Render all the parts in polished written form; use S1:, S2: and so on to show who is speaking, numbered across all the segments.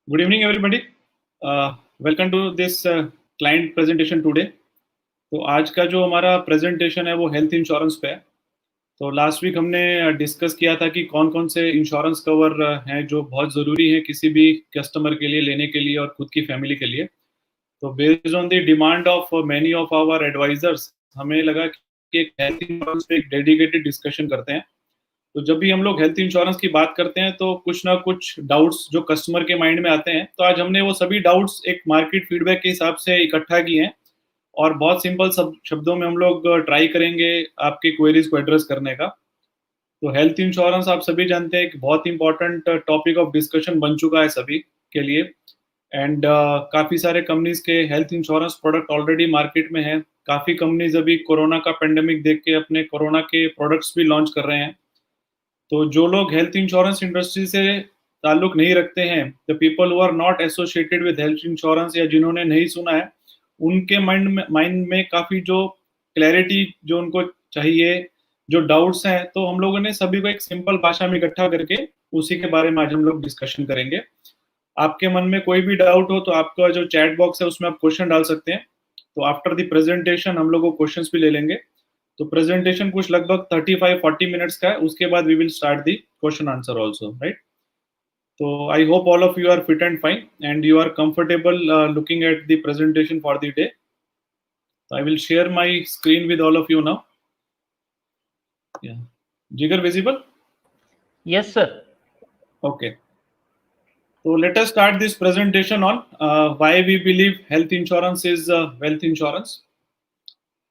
S1: Good evening, everybody. Welcome to this client presentation today. तो आज का जो हमारा प्रेजेंटेशन है वो हेल्थ इंश्योरेंस पे है। तो लास्ट वीक हमने डिस्कस किया था कि कौन कौन से इंश्योरेंस कवर हैं जो बहुत ज़रूरी है किसी भी कस्टमर के लिए लेने के लिए और खुद की फैमिली के लिए। तो based on the demand of many of our advisors हमें लगा कि एक हेल्थ इंश्योरेंस पे एक डेडिकेटेड डिस्कशन करते हैं। तो जब भी हम लोग हेल्थ इंश्योरेंस की बात करते हैं तो कुछ ना कुछ डाउट्स जो कस्टमर के माइंड में आते हैं, तो आज हमने वो सभी डाउट्स एक मार्केट फीडबैक के हिसाब से इकट्ठा किए हैं और बहुत सिंपल सब शब्दों में हम लोग ट्राई करेंगे आपकी क्वेरीज को एड्रेस करने का। तो हेल्थ इंश्योरेंस आप सभी जानते हैं कि बहुत इंपॉर्टेंट टॉपिक ऑफ डिस्कशन बन चुका है सभी के लिए। एंड काफ़ी सारे कंपनीज के health insurance product already market में है। काफ़ी कंपनीज अभी कोरोना का पेंडेमिक देख के अपने कोरोना के प्रोडक्ट्स भी लॉन्च कर रहे हैं। तो जो लोग हेल्थ इंश्योरेंस इंडस्ट्री से ताल्लुक नहीं रखते हैं, the people who are not associated with health insurance या जिन्होंने नहीं सुना है, उनके माइंड में काफ़ी जो क्लैरिटी जो उनको चाहिए, जो डाउट्स हैं, तो हम लोगों ने सभी को एक सिंपल भाषा में इकट्ठा करके उसी के बारे में आज हम लोग डिस्कशन करेंगे। आपके मन में कोई भी डाउट हो तो आपका जो चैट बॉक्स है उसमें आप क्वेश्चन डाल सकते हैं। तो आफ्टर द प्रेजेंटेशन हम लोग वो क्वेश्चंस भी ले लेंगे। तो प्रेजेंटेशन कुछ लगभग 35-40 मिनट्स का है, उसके बाद we will start the question answer also, right? तो I hope all of you are fit and fine and you are comfortable looking at the presentation for the day. So I will share my screen with all of you now. Yeah. Jigar visible?
S2: Yes, sir.
S1: Okay. So let us start this presentation on why we believe health insurance is wealth insurance.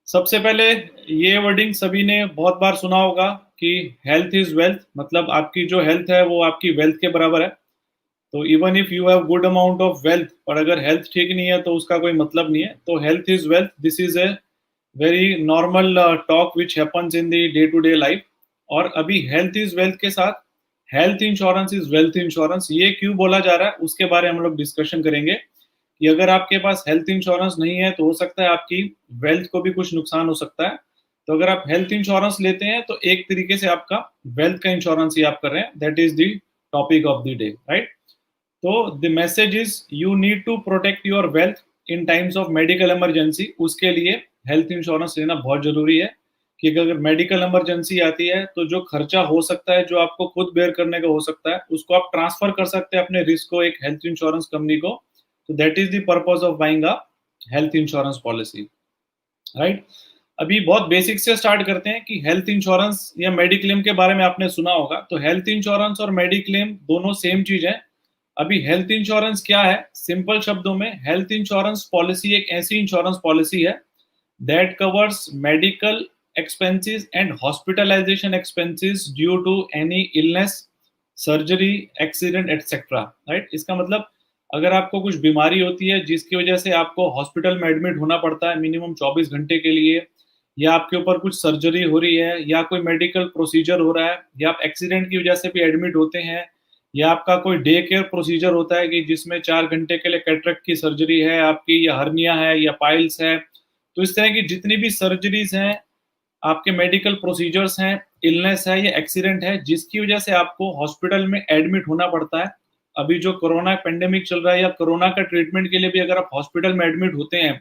S1: सबसे पहले ये wording सभी ने बहुत बार सुना होगा कि health is wealth, मतलब आपकी जो हेल्थ है वो आपकी वेल्थ के बराबर है। तो even if you have good amount of wealth, पर अगर हेल्थ ठीक नहीं है तो उसका कोई मतलब नहीं है। तो health is wealth, this is a very normal talk which happens in the day to day life. और अभी हेल्थ इज वेल्थ के साथ health insurance is wealth insurance, ये क्यों बोला जा रहा है उसके बारे में हम लोग डिस्कशन करेंगे कि अगर आपके पास हेल्थ इंश्योरेंस नहीं है तो हो सकता है आपकी वेल्थ को भी कुछ नुकसान हो सकता है। तो अगर आप हेल्थ इंश्योरेंस लेते हैं तो एक तरीके से आपका वेल्थ का इंश्योरेंस ही आप कर रहे हैं। That is the topic of the day, right? तो the message is you need to protect your wealth in times of medical emergency. उसके लिए हेल्थ इंश्योरेंस लेना बहुत जरूरी है कि अगर मेडिकल इमरजेंसी आती है तो जो खर्चा हो सकता है, जो आपको खुद बेयर करने का हो सकता है, उसको आप ट्रांसफर कर सकते हैं अपने रिस्क को एक हेल्थ इंश्योरेंस कंपनी को। तो that is the purpose of buying a health insurance policy, right? अभी बहुत बेसिक से स्टार्ट करते हैं कि हेल्थ इंश्योरेंस या मेडिक्लेम के बारे में आपने सुना होगा। तो हेल्थ इंश्योरेंस और मेडिक्लेम दोनों सेम चीज है। अभी हेल्थ इंश्योरेंस क्या है? सिंपल शब्दों में हेल्थ इंश्योरेंस पॉलिसी एक ऐसी इंश्योरेंस पॉलिसी है that covers medical expenses and hospitalization expenses due to any illness, surgery, accident etcetera, right? इसका मतलब अगर आपको कुछ बीमारी होती है जिसकी वजह से आपको हॉस्पिटल में एडमिट होना पड़ता है मिनिमम 24 घंटे के लिए, या आपके ऊपर कुछ सर्जरी हो रही है, या कोई मेडिकल प्रोसीजर हो रहा है, या आप एक्सीडेंट की वजह से भी एडमिट होते हैं, या आपका कोई डे केयर प्रोसीजर होता है कि जिसमें 4 घंटे के लिए कैटरेक्ट की सर्जरी है आपकी, या हर्निया है, या पाइल्स है। तो इस तरह की जितनी भी सर्जरीज हैं, आपके मेडिकल प्रोसीजर्स हैं, इलनेस है या एक्सीडेंट है जिसकी वजह से आपको हॉस्पिटल में एडमिट होना पड़ता है। अभी जो कोरोना पेंडेमिक चल रहा है या कोरोना का ट्रीटमेंट के लिए भी अगर आप हॉस्पिटल में एडमिट होते हैं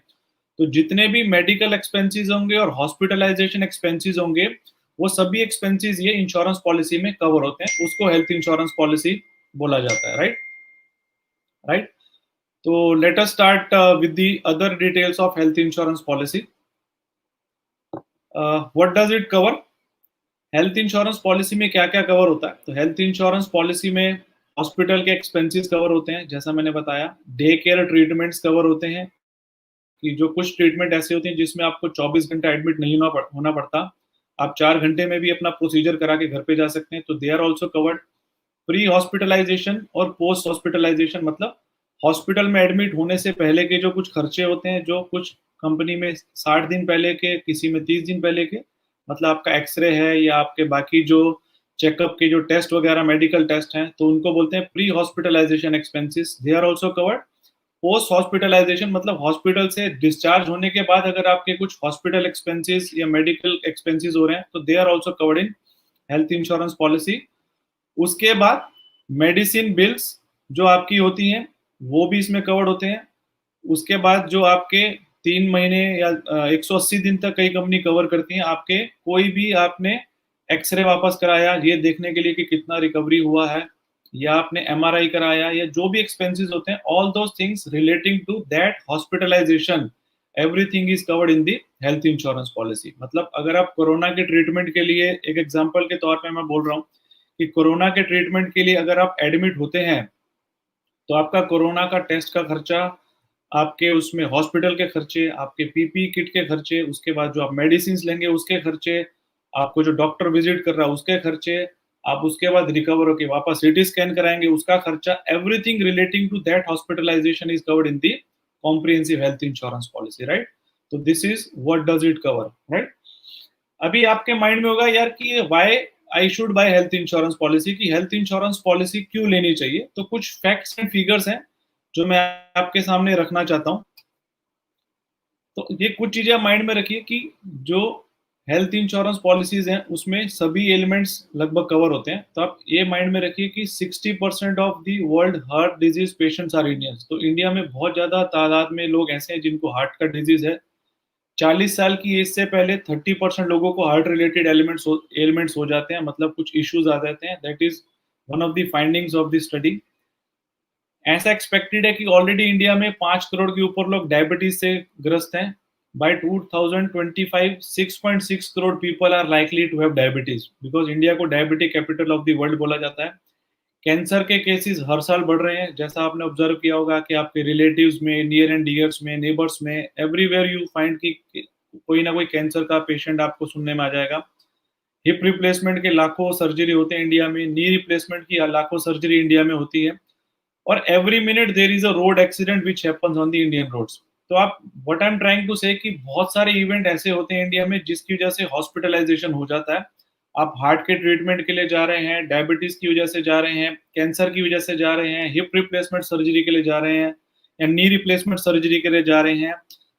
S1: तो जितने भी मेडिकल एक्सपेंसेस होंगे और हॉस्पिटलाइजेशन एक्सपेंसेस होंगे, वो सभी एक्सपेंसेस ये इंश्योरेंस पॉलिसी में कवर होते हैं। उसको हेल्थ इंश्योरेंस पॉलिसी बोला जाता है, राइट? राइट। तो let us start with the other details of health insurance policy. What does it cover? Health insurance policy में क्या क्या कवर होता है? तो हेल्थ इंश्योरेंस पॉलिसी में हॉस्पिटल के एक्सपेंसेस कवर होते हैं, जैसा मैंने बताया। डे केयर ट्रीटमेंट्स कवर होते हैं कि जो कुछ ट्रीटमेंट ऐसे होते हैं जिसमें आपको 24 घंटा एडमिट नहीं होना पड़ता, आप 4 घंटे में भी अपना प्रोसीजर करा के घर पे जा सकते हैं। तो they are also covered. Pre hospitalization और पोस्ट हॉस्पिटलाइजेशन, मतलब हॉस्पिटल में एडमिट होने से पहले के जो कुछ खर्चे होते हैं, जो कुछ कंपनी में 60 दिन पहले के, किसी में 30 दिन पहले के, मतलब आपका एक्सरे है या आपके बाकी जो चेकअप के जो टेस्ट वगैरह मेडिकल टेस्ट हैं, तो उनको बोलते हैं pre hospitalization expenses, they are also covered. Post hospitalization मतलब हॉस्पिटल से डिस्चार्ज होने के बाद अगर आपके कुछ हॉस्पिटल एक्सपेंसेस या मेडिकल एक्सपेंसेस हो रहे हैं तो they are also covered in health insurance policy. उसके बाद मेडिसिन बिल्स जो आपकी होती हैं, वो भी इसमें कवर्ड होते हैं। उसके बाद जो आपके 3 महीने या 180 दिन तक कई कंपनी कवर करती हैं, आपके कोई भी आपने एक्स-रे वापस कराया ये देखने के लिए कि कितना रिकवरी हुआ है, या आपने एमआरआई कराया, या जो भी एक्सपेंसेस होते हैं, all those things relating to that hospitalization, everything is covered in the health insurance policy. मतलब अगर आप कोरोना के ट्रीटमेंट के लिए, एक एग्जांपल के तौर पे मैं बोल रहा हूँ कि कोरोना के ट्रीटमेंट के लिए अगर आप एडमिट होते हैं, तो आपका कोरोना का टेस्ट का खर्चा, आपके उसमें हॉस्पिटल के खर्चे, आपके पीपीई किट के खर्चे, उसके बाद जो आप मेडिसिन्स लेंगे उसके खर्चे, आपको जो डॉक्टर विजिट कर रहा है उसके खर्चे, आप उसके बाद रिकवर होके वापस सीटी स्कैन कराएँगे उसका खर्चा, everything relating to that hospitalization is covered in the comprehensive health insurance policy, right? तो this is what does it cover, right? अभी आपके माइंड में होगा यार कि why I should buy health insurance policy, की हेल्थ इंश्योरेंस पॉलिसी क्यों लेनी चाहिए? तो कुछ फैक्ट्स एंड फिगर्स हैं जो मैं आपके सामने रखना चाहता हूँ। तो ये कुछ चीज़ें आप माइंड में रखिए कि जो हेल्थ इंश्योरेंस पॉलिसीज़ हैं, उसमें सभी एलिमेंट्स लगभग कवर होते हैं। तो आप ये माइंड में रखिए कि 60% of the world heart disease patients are Indians. तो इंडिया में बहुत ज़्यादा तादाद में लोग ऐसे हैं जिनको हार्ट का डिज़ीज़ है। 40 साल की एज से पहले 30% लोगों को हार्ट रिलेटेड एलिमेंट्स हो जाते हैं, मतलब कुछ इश्यूज़ आ जाते हैं। That is one of the findings of the study. ऐसा एक्सपेक्टेड है कि ऑलरेडी इंडिया में 5 करोड़ के ऊपर लोग डायबिटीज से ग्रस्त हैं। By 2025 6.6 crore people are likely to have diabetes, because India को diabetic capital of the world बोला जाता है। कैंसर के केसेस हर साल बढ़ रहे हैं, जैसा आपने ऑब्जर्व किया होगा कि आपके रिलेटिव्स में, नियर एंड डियर्स में, नेबर्स में, एवरीवेयर यू फाइंड कि कोई ना कोई कैंसर का पेशेंट आपको सुनने में आ जाएगा। हिप रिप्लेसमेंट के लाखों सर्जरी होते हैं इंडिया में, नी रिप्लेसमेंट की लाखों सर्जरी इंडिया में होती है, और every minute there is a road accident which happens on the Indian roads. तो आप, what I am trying to say, कि बहुत सारे इवेंट ऐसे होते हैं इंडिया में जिसकी वजह से हॉस्पिटलाइजेशन हो जाता है। आप हार्ट के ट्रीटमेंट के लिए जा रहे हैं, डायबिटीज की वजह से जा रहे हैं, कैंसर की वजह से जा रहे हैं, हिप रिप्लेसमेंट सर्जरी के लिए जा रहे हैं, या नी रिप्लेसमेंट सर्जरी के लिए जा रहे हैं,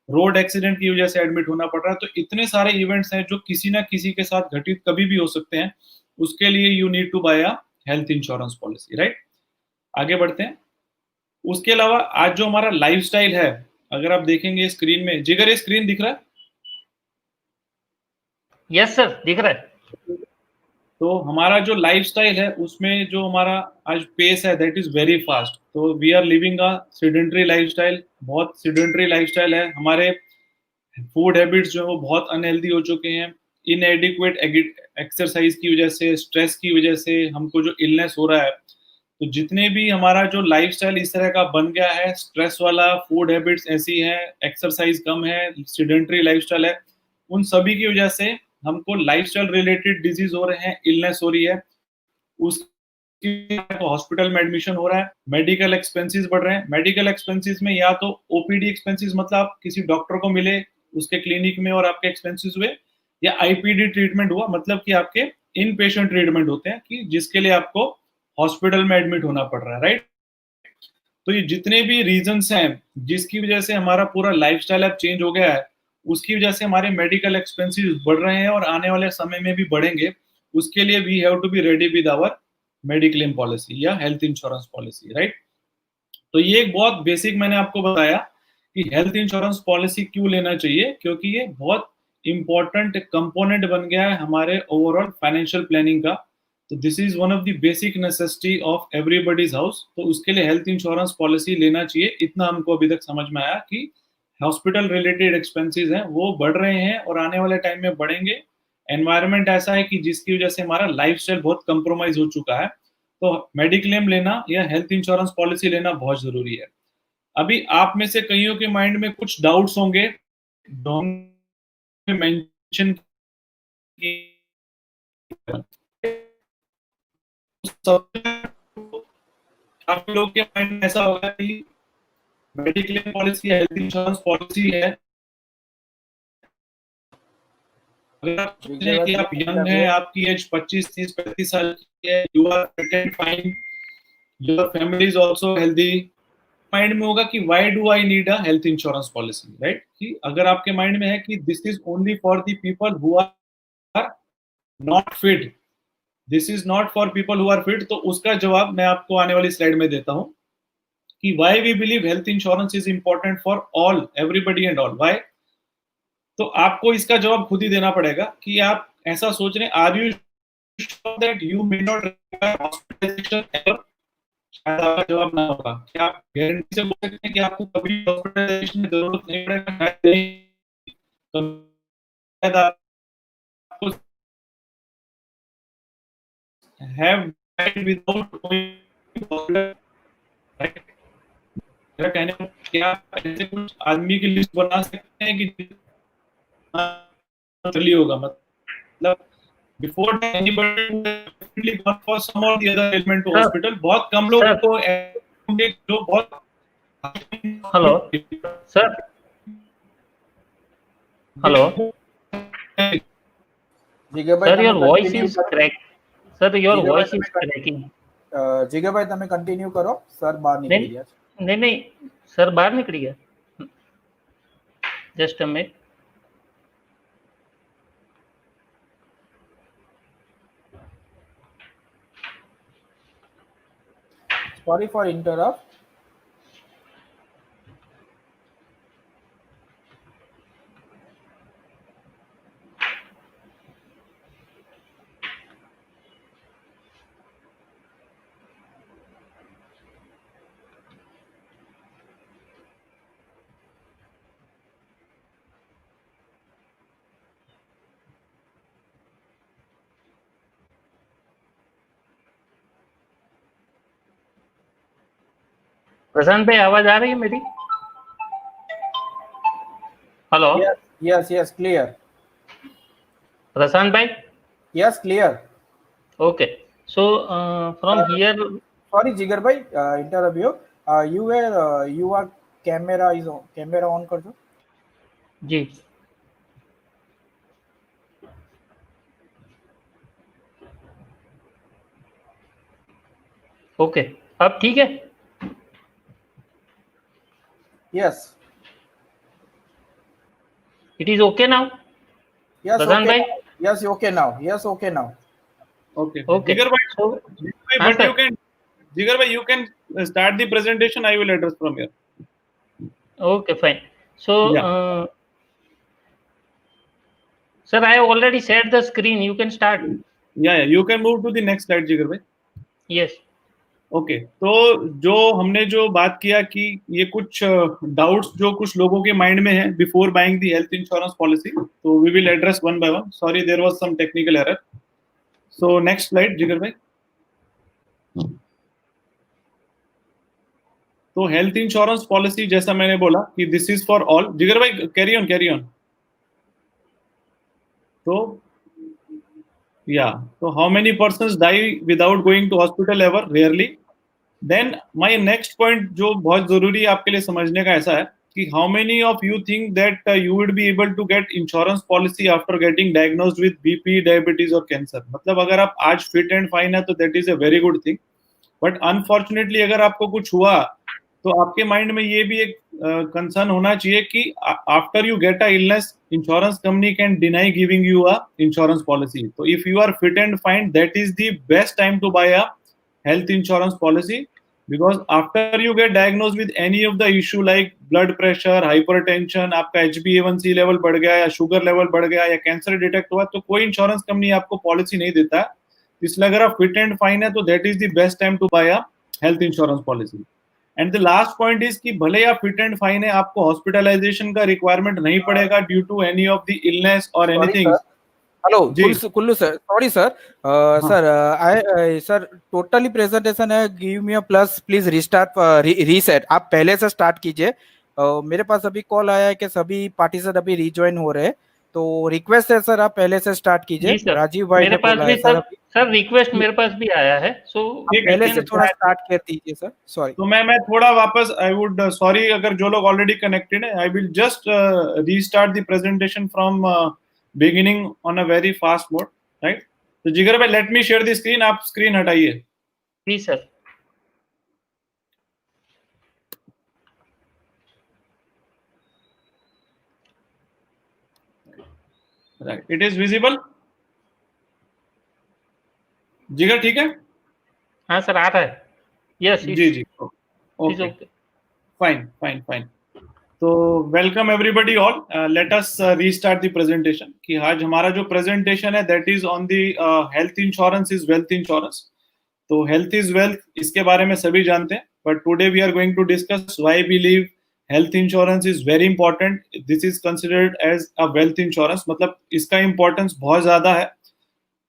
S1: रोड एक्सीडेंट की वजह से एडमिट होना पड़ रहा है। तो इतने सारे इवेंट्स हैं जो किसी ना किसी के साथ घटित कभी भी हो सकते हैं। उसके लिए you need to buy a health insurance policy, right? आगे बढ़ते हैं। उसके अलावा आज जो हमारा लाइफ़स्टाइल है, अगर आप देखेंगे स्क्रीन में, जिगर ये स्क्रीन दिख रहा है?
S2: यस सर, दिख रहा है।
S1: तो हमारा जो लाइफ़स्टाइल है उसमें जो हमारा आज पेस है दैट इज़ वेरी फास्ट। तो we are living a sedentary lifestyle, बहुत सेडेंटरी लाइफ़स्टाइल है। हमारे फूड हैबिट्स जो है वो बहुत अनहेल्दी हो चुके हैं। इनएडिक्वेट एक्सरसाइज़ की वजह से, स्ट्रेस की वजह से हमको जो इलनेस हो रहा है, तो जितने भी हमारा जो लाइफ़स्टाइल इस तरह का बन गया है, स्ट्रेस वाला, फूड हैबिट्स ऐसी हैं, एक्सरसाइज़ कम है, सेडेंटरी लाइफ़स्टाइल है, उन सभी की वजह से हमको लाइफ़स्टाइल रिलेटेड डिज़ीज़ हो रहे हैं, इलनेस हो रही है। उसकी तो हॉस्पिटल में एडमिशन हो रहा है, मेडिकल एक्सपेंसेस बढ़ रहे हैं। मेडिकल एक्सपेंसेस में या तो ओपीडी एक्सपेंसेस, मतलब आप किसी डॉक्टर को मिले, उसके क्लिनिक में और आपके एक्सपेंसेस हुए, या आईपीडी ट्रीटमेंट हुआ, मतलब कि आपके इन पेशेंट ट्रीटमेंट होते हैं कि जिसके लिए आपको हॉस्पिटल में एडमिट होना पड़ रहा है, राइट? तो ये जितने भी रीजंस हैं जिसकी वजह से हमारा पूरा लाइफस्टाइल अब चेंज हो गया है, उसकी वजह से हमारे मेडिकल एक्सपेंसेस बढ़ रहे हैं और आने वाले समय में भी बढ़ेंगे। उसके लिए we have to be ready with our mediclaim policy या हेल्थ इंश्योरेंस पॉलिसी, राइट? तो ये एक बहुत बेसिक मैंने आपको बताया कि हेल्थ इंश्योरेंस पॉलिसी क्यों लेना चाहिए, क्योंकि ये बहुत इंपॉर्टेंट कंपोनेंट बन गया है हमारे ओवरऑल फाइनेंशियल प्लानिंग का। तो this is one of the basic necessity of everybody's house. तो उसके लिए हेल्थ इंश्योरेंस पॉलिसी लेना चाहिए। इतना हमको अभी तक समझ में आया कि हॉस्पिटल रिलेटेड एक्सपेंसेस हैं वो बढ़ रहे हैं और आने वाले टाइम में बढ़ेंगे। एनवायरनमेंट ऐसा है कि जिसकी वजह से हमारा लाइफस्टाइल बहुत कंप्रोमाइज हो चुका है। तो मेडिक्लेम लेना या हेल्थ इंश्योरेंस पॉलिसी लेना बहुत ज़रूरी है। अभी आप में से कइयों के माइंड में कुछ डाउट्स होंगे, जो हमने मेंशन किए। काफ़ी लोगों के माइंड में ऐसा होगा कि मेडिक्लेम पॉलिसी या हेल्थ इंश्योरेंस पॉलिसी है, अगर आप सोच रहे हैं कि आप यंग हैं, आपकी एज 25, 30, 35 साल की है, you are fit and fine, your family is also healthy, mind में होगा कि why do I need a health insurance policy, right? कि अगर आपके माइंड में है कि this is only for the people who are not fit, this is not for people who are fit, तो उसका जवाब मैं आपको आने वाली स्लाइड में देता हूं। कि why we believe health insurance is important for all, everybody and all. Why? तो आपको इसका जवाब खुद ही देना पड़ेगा कि आप ऐसा सोच रहे हैं, are you sure that you may not require hospitalization ever? शायद आपका जवाब ना होगा। क्या आप गारंटी से बोल सकते हैं कि आपको कभी हॉस्पिटलाइजेशन की जरूरत नहीं पड़ेगा? शायद नहीं। तो शायद आपको have died without going to hospital, right? मेरा कहने का क्या ऐसे कुछ आदमी की लिस्ट बना सकते हैं कि चली होगा, मतलब before that anybody would have definitely gone for some or the other ailment to
S2: sir
S1: hospital. बहुत कम लोग
S2: सर
S1: को होंगे जो बहुत
S2: हेलो सर हेलो
S3: જીગર ભાઈ
S2: सर
S3: તમે
S2: योर वॉइस
S3: કન્ટિન્યુ
S2: इज
S3: કરો
S2: क्रैक सर योर
S3: જીગર ભાઈ
S2: वॉइस
S3: તમે
S2: इज क्रैकिंग
S3: જીગર ભાઈ તમે કન્ટિન્યુ કરો સર બહાર નીકળી ગયા છે
S2: नहीं नहीं सर बाहर निकल गया just a minute
S3: sorry for interrupt
S2: Prashant भाई आवाज आ रही है मेरी hello
S3: yes yes yes clear
S2: Prashant भाई
S3: yes clear
S2: okay so from here
S3: sorry Jigar ભાઈ interrupt you where you are camera is camera on કરજો
S2: जी ओके अब ठीक है
S3: yes
S2: it is okay now
S3: yes
S2: Prashant
S3: okay
S2: भाई
S3: yes okay now yes okay now
S1: okay.
S2: Okay
S1: Jigar bhai,
S2: so हाँ
S1: but you
S2: sir
S1: can, Jigar bhai, you can start the presentation. I will address from here.
S2: Okay fine so
S1: Yeah.
S2: Sir I already set the screen you can start
S1: Yeah, you can move to the next slide, Jigar bhai.
S2: Yes
S1: okay तो जो हमने जो बात किया कि ये कुछ doubts जो कुछ लोगों के माइंड में है before buying the health insurance policy, तो we will address one by one. Sorry, there was some technical error. So next slide Jigar भाई. तो हेल्थ इंश्योरेंस पॉलिसी जैसा मैंने बोला कि दिस इज फॉर ऑल. जिगर भाई कैरी ऑन कैरी ऑन. तो yeah, so how many persons die without going to hospital ever? Rarely. Then my next point जो बहुत जरूरी है आपके लिए समझने का ऐसा है कि how many of you think that you would be able to get insurance policy after getting diagnosed with BP, diabetes or cancer? मतलब अगर आप आज fit and fine है तो that is a very good thing. But unfortunately अगर आपको कुछ हुआ तो आपके माइंड में ये भी एक कंसर्न होना चाहिए कि after you get a illness, insurance company can deny giving you a insurance policy. तो if you are fit and fine, that is the best time to buy a health insurance policy, because after you get diagnosed with any of the issue like blood pressure, hypertension, आपका HbA1c level बढ़ गया या sugar level बढ़ गया या cancer detect हुआ, तो कोई इंश्योरेंस कंपनी आपको पॉलिसी नहीं देता है. इसलिए अगर आप फिट एंड फाइन है तो that is the best time to buy a health insurance policy. And the last point is कि भले आप फिट एंड फाइन है, आपको हॉस्पिटलाइजेशन का रिक्वायरमेंट नहीं पड़ेगा due to any of the illness और
S3: सॉरी
S1: एनीथिंग.
S3: सर हेलो
S1: जी.
S3: कुल्लू सर सॉरी सर
S1: हाँ.
S3: Sir I sir totally presentation है give me a plus please restart reset आप पहले से स्टार्ट कीजिए मेरे पास अभी कॉल आया है कि सभी पार्टिसिपेंट अभी रिज्वाइन हो रहे हैं तो रिक्वेस्ट है सर आप पहले से स्टार्ट कीजिए
S2: जी सर
S3: राजीव भाई
S2: मेरे
S3: ने
S2: पास
S3: बोला
S2: भी
S3: है सर अभी
S2: सर रिक्वेस्ट मेरे पास भी आया है सो
S3: आप
S1: ठीक है,
S3: पहले
S1: ठीक
S3: से
S1: है.
S3: थोड़ा स्टार्ट कर दीजिए सर सॉरी
S1: तो मैं थोड़ा वापस आई वुड सॉरी अगर जो लोग ऑलरेडी कनेक्टेड है, I will just restart the presentation from beginning on a very fast mode, right? तो जिगर भाई let me share the screen. आप स्क्रीन हटाइए.
S2: Please sir
S1: right, it is visible. जिगर ठीक है?
S2: हाँ सर आ रहा है यस
S1: जी जी. Okay,
S2: okay.
S1: fine. तो welcome everybody all, let us restart the presentation. कि आज हमारा जो प्रेजेंटेशन है that is on the health insurance is wealth insurance. तो हेल्थ इज वेल्थ, इसके बारे में सभी जानते हैं, but today we are going to discuss why we believe health insurance is very important. This is considered as a wealth insurance, मतलब इसका importance बहुत ज्यादा है।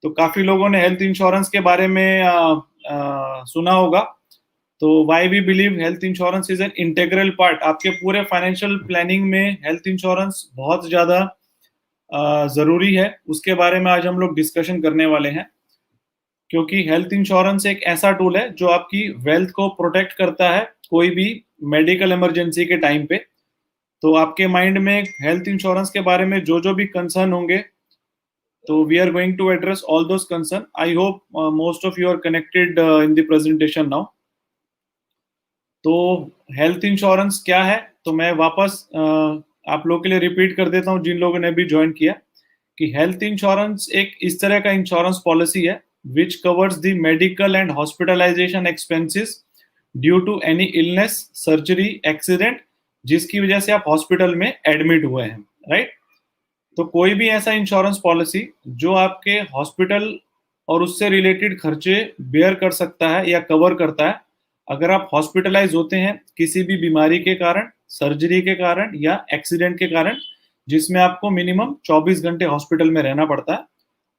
S1: तो काफी लोगों ने हेल्थ इंश्योरेंस के बारे में सुना होगा। तो why we believe health insurance is an integral part. आपके पूरे फाइनेंशियल प्लानिंग में हेल्थ इंश्योरेंस बहुत ज्यादा जरूरी है, उसके बारे में आज हम लोग डिस्कशन करने वाले हैं। क्योंकि हेल्थ इंश्योरेंस एक ऐसा टूल है जो आपकी वेल्थ को प्रोटेक्ट करता है कोई भी मेडिकल इमरजेंसी के टाइम पे। तो आपके माइंड में हेल्थ इंश्योरेंस के बारे में जो जो भी कंसर्न होंगे, तो we are going to address all those concern. I hope most of you are connected in the presentation now. तो हेल्थ इंश्योरेंस क्या है, तो मैं वापस आप लोगों के लिए रिपीट कर देता हूं जिन लोगों ने भी ज्वाइन किया, कि हेल्थ इंश्योरेंस एक इस तरह का इंश्योरेंस पॉलिसी है which covers the medical and hospitalization expenses due to any illness, surgery, accident, जिसकी वजह से आप हॉस्पिटल में एडमिट हुए हैं, राइट। तो कोई भी ऐसा इंश्योरेंस पॉलिसी जो आपके हॉस्पिटल और उससे रिलेटेड खर्चे बेयर कर सकता है या कवर करता है। अगर आप हॉस्पिटलाइज होते हैं किसी भी बीमारी के कारण, सर्जरी के कारण या एक्सीडेंट के कारण, जिसमें आपको मिनिमम 24 घंटे हॉस्पिटल में रहना पड़ता है।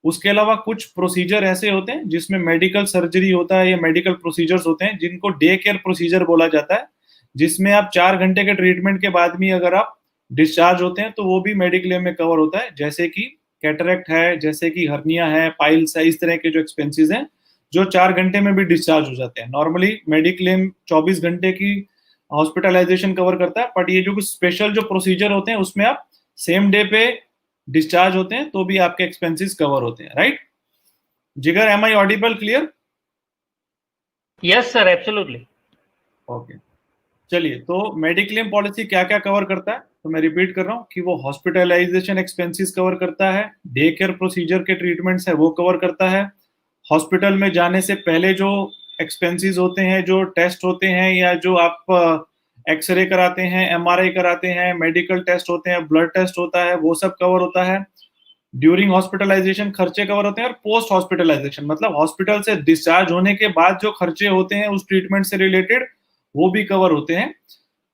S1: उसके अलावा कुछ प्रोसीजर ऐसे होते हैं जिसमें मेडिकल सर्जरी होता है या मेडिकल प्रोसीजर्स होते हैं जिनको डे केयर प्रोसीजर बोला जाता है, जिसमें आप 4 घंटे के ट्रीटमेंट के बाद भी अगर आप डिस्चार्ज होते हैं तो वो भी मेडिक्लेम में कवर होता है। जैसे कि कैटरेक्ट है, जैसे कि हर्निया है, पाइल्स है, इस तरह के जो एक्सपेंसेस हैं जो 4 घंटे में भी डिस्चार्ज हो जाते हैं। नॉर्मली मेडिक्लेम 24 घंटे की हॉस्पिटलाइजेशन कवर करता है, बट ये जो कुछ स्पेशल जो प्रोसीजर होते हैं उसमें आप सेम डे पे डिस्चार्ज होते हैं तो भी आपके एक्सपेंसेस कवर होते हैं, right. Jigar, am I audible, clear?
S2: Yes, sir, absolutely.
S1: Okay, चलिए। तो मेडिक्लेम पॉलिसी क्या क्या कवर करता है, तो मैं रिपीट कर रहा हूँ कि वो हॉस्पिटलाइजेशन एक्सपेंसेस कवर करता है, डे केयर प्रोसीजर के ट्रीटमेंट्स है वो कवर करता है, हॉस्पिटल में जाने से पहले जो एक्सपेंसेस होते हैं, जो टेस्ट होते हैं या जो आप एक्सरे कराते हैं, एमआरआई कराते हैं, मेडिकल टेस्ट होते हैं, ब्लड टेस्ट होता है, वो सब कवर होता है। ड्यूरिंग हॉस्पिटलाइजेशन खर्चे कवर होते हैं, और पोस्ट हॉस्पिटलाइजेशन मतलब हॉस्पिटल से डिस्चार्ज होने के बाद जो खर्चे होते हैं उस ट्रीटमेंट से रिलेटेड, वो भी कवर होते हैं।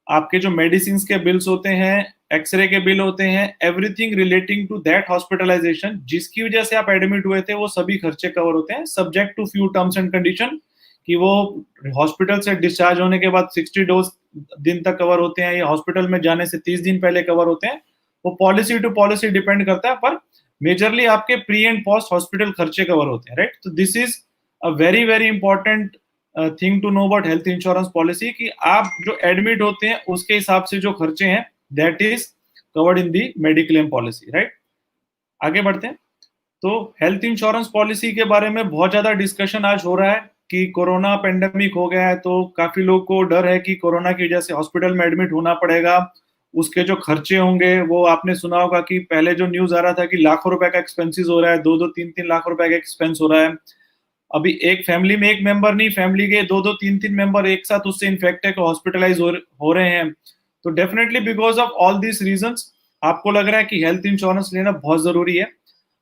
S1: आपके जो मेडिसिन के बिल्स होते हैं, एक्सरे के बिल होते हैं, everything relating to that hospitalization, जिसकी वजह से आप एडमिट हुए थे, वो सभी खर्चे कवर होते हैं, subject to few terms and condition. कि वो हॉस्पिटल से डिस्चार्ज होने के बाद 60 दिन तक कवर होते हैं या हॉस्पिटल में जाने से 30 दिन पहले कवर होते हैं। वो पॉलिसी टू पॉलिसी डिपेंड करता है, पर मेजरली आपके प्री एंड पोस्ट हॉस्पिटल खर्चे कवर होते हैं, राइट। तो this is a very very important thing to know about health insurance policy, कि आप जो एडमिट होते हैं उसके हिसाब से जो खर्चे हैं that is covered in the mediclaim policy, right. आगे बढ़ते हैं। तो हेल्थ इंश्योरेंस पॉलिसी के बारे में बहुत ज्यादा डिस्कशन आज हो रहा है कि कोरोना पेंडेमिक हो गया है, तो काफी लोग को डर है कि कोरोना की वजह से हॉस्पिटल में एडमिट होना पड़ेगा, उसके जो खर्चे होंगे वो आपने सुना होगा कि पहले जो न्यूज आ रहा था कि लाखों रुपए का एक्सपेंसेस हो रहा है, 2-3 लाख रुपए का एक्सपेंस हो रहा है। अभी एक फैमिली में एक मेंबर नहीं, फैमिली के 2-3 मेंबर एक साथ उससे इन्फेक्ट है, हॉस्पिटलाइज हो रहे हैं। तो definitely because of all this reasons आपको लग रहा है कि हेल्थ इंश्योरेंस लेना बहुत जरूरी है।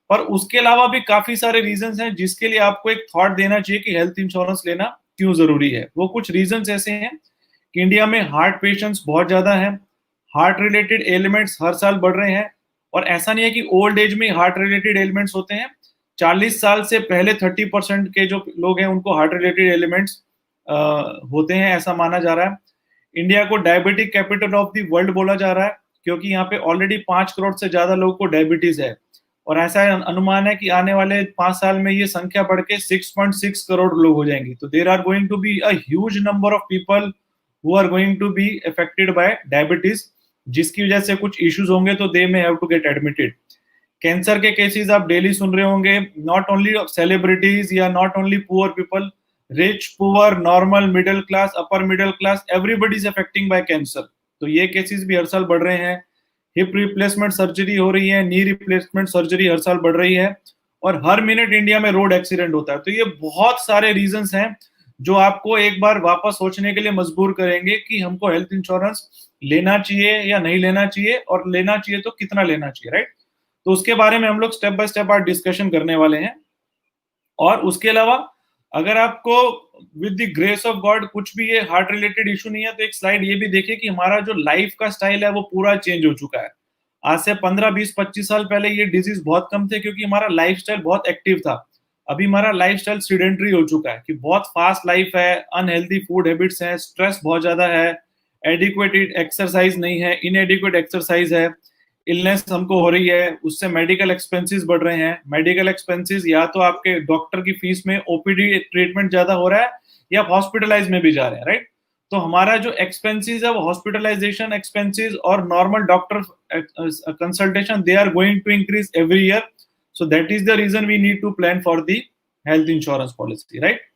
S1: पर उसके अलावा भी काफी सारे रीजंस हैं जिसके लिए आपको एक थॉट देना चाहिए कि हेल्थ इंश्योरेंस लेना क्यों जरूरी है। वो कुछ रीजंस ऐसे हैं कि इंडिया में हार्ट पेशेंट्स बहुत ज्यादा हैं, हार्ट रिलेटेड एलिमेंट्स हर साल बढ़ रहे हैं, और ऐसा नहीं है कि ओल्ड एज में हार्ट रिलेटेड एलिमेंट्स होते हैं। 40 साल से पहले 30% के जो लोग हैं उनको हार्ट रिलेटेड एलिमेंट्स होते हैं, ऐसा माना जा रहा है। इंडिया को diabetic capital of the world बोला जा रहा है, क्योंकि यहाँ पे ऑलरेडी 5 करोड़ से ज्यादा लोगों को डायबिटीज है, और ऐसा अनुमान है कि आने वाले 5 साल में ये संख्या बढ़ के 6.6 करोड़ लोग हो जाएंगी। तो there are going to be a huge number of people who are going to be affected by diabetes, जिसकी वजह से कुछ इश्यूज होंगे तो they may have to get admitted. Cancer के केसेस आप डेली सुन रहे होंगे, नॉट ओनली सेलिब्रिटीज या not only poor people, rich, poor, normal, middle class, upper middle class, everybody is affecting by cancer. तो ये केसेस भी हर साल बढ़ रहे हैं। हिप रिप्लेसमेंट सर्जरी हो रही है, नी रिप्लेसमेंट सर्जरी हर साल बढ़ रही है, और हर मिनट इंडिया में रोड एक्सीडेंट होता है। तो ये बहुत सारे रीजंस हैं जो आपको एक बार वापस सोचने के लिए मजबूर करेंगे कि हमको हेल्थ इंश्योरेंस लेना चाहिए या नहीं लेना चाहिए, और लेना चाहिए तो कितना लेना चाहिए, राइट। तो उसके बारे में हम लोग स्टेप बाय स्टेप आज डिस्कशन करने वाले हैं। और उसके अलावा अगर आपको with the grace of God कुछ भी ये हार्ट रिलेटेड इशू नहीं है, तो एक स्लाइड ये भी देखिए कि हमारा जो लाइफ का स्टाइल है वो पूरा चेंज हो चुका है। आज से 15-20-25 साल पहले ये डिजीज बहुत कम थे, क्योंकि हमारा लाइफस्टाइल बहुत एक्टिव था। अभी हमारा लाइफस्टाइल सीडेंटरी हो चुका है कि बहुत फास्ट लाइफ है, अनहेल्दी फूड हैबिट्स है, स्ट्रेस बहुत ज्यादा है, एडिक्वेट एक्सरसाइज नहीं है, इनएडिक्वेट एक्सरसाइज है, इलनेस हमको हो रही है, उससे मेडिकल एक्सपेंसेस बढ़ रहे हैं। मेडिकल एक्सपेंसेस या तो आपके डॉक्टर की फीस में ओपीडी ट्रीटमेंट ज्यादा हो रहा है, या हॉस्पिटलाइज में भी जा रहे हैं, राइट। तो हमारा जो एक्सपेंसेस है वो हॉस्पिटलाइजेशन एक्सपेंसेस और normal doctor consultation, they are going to increase every year. So that is the reason we need to plan for the health insurance policy, right.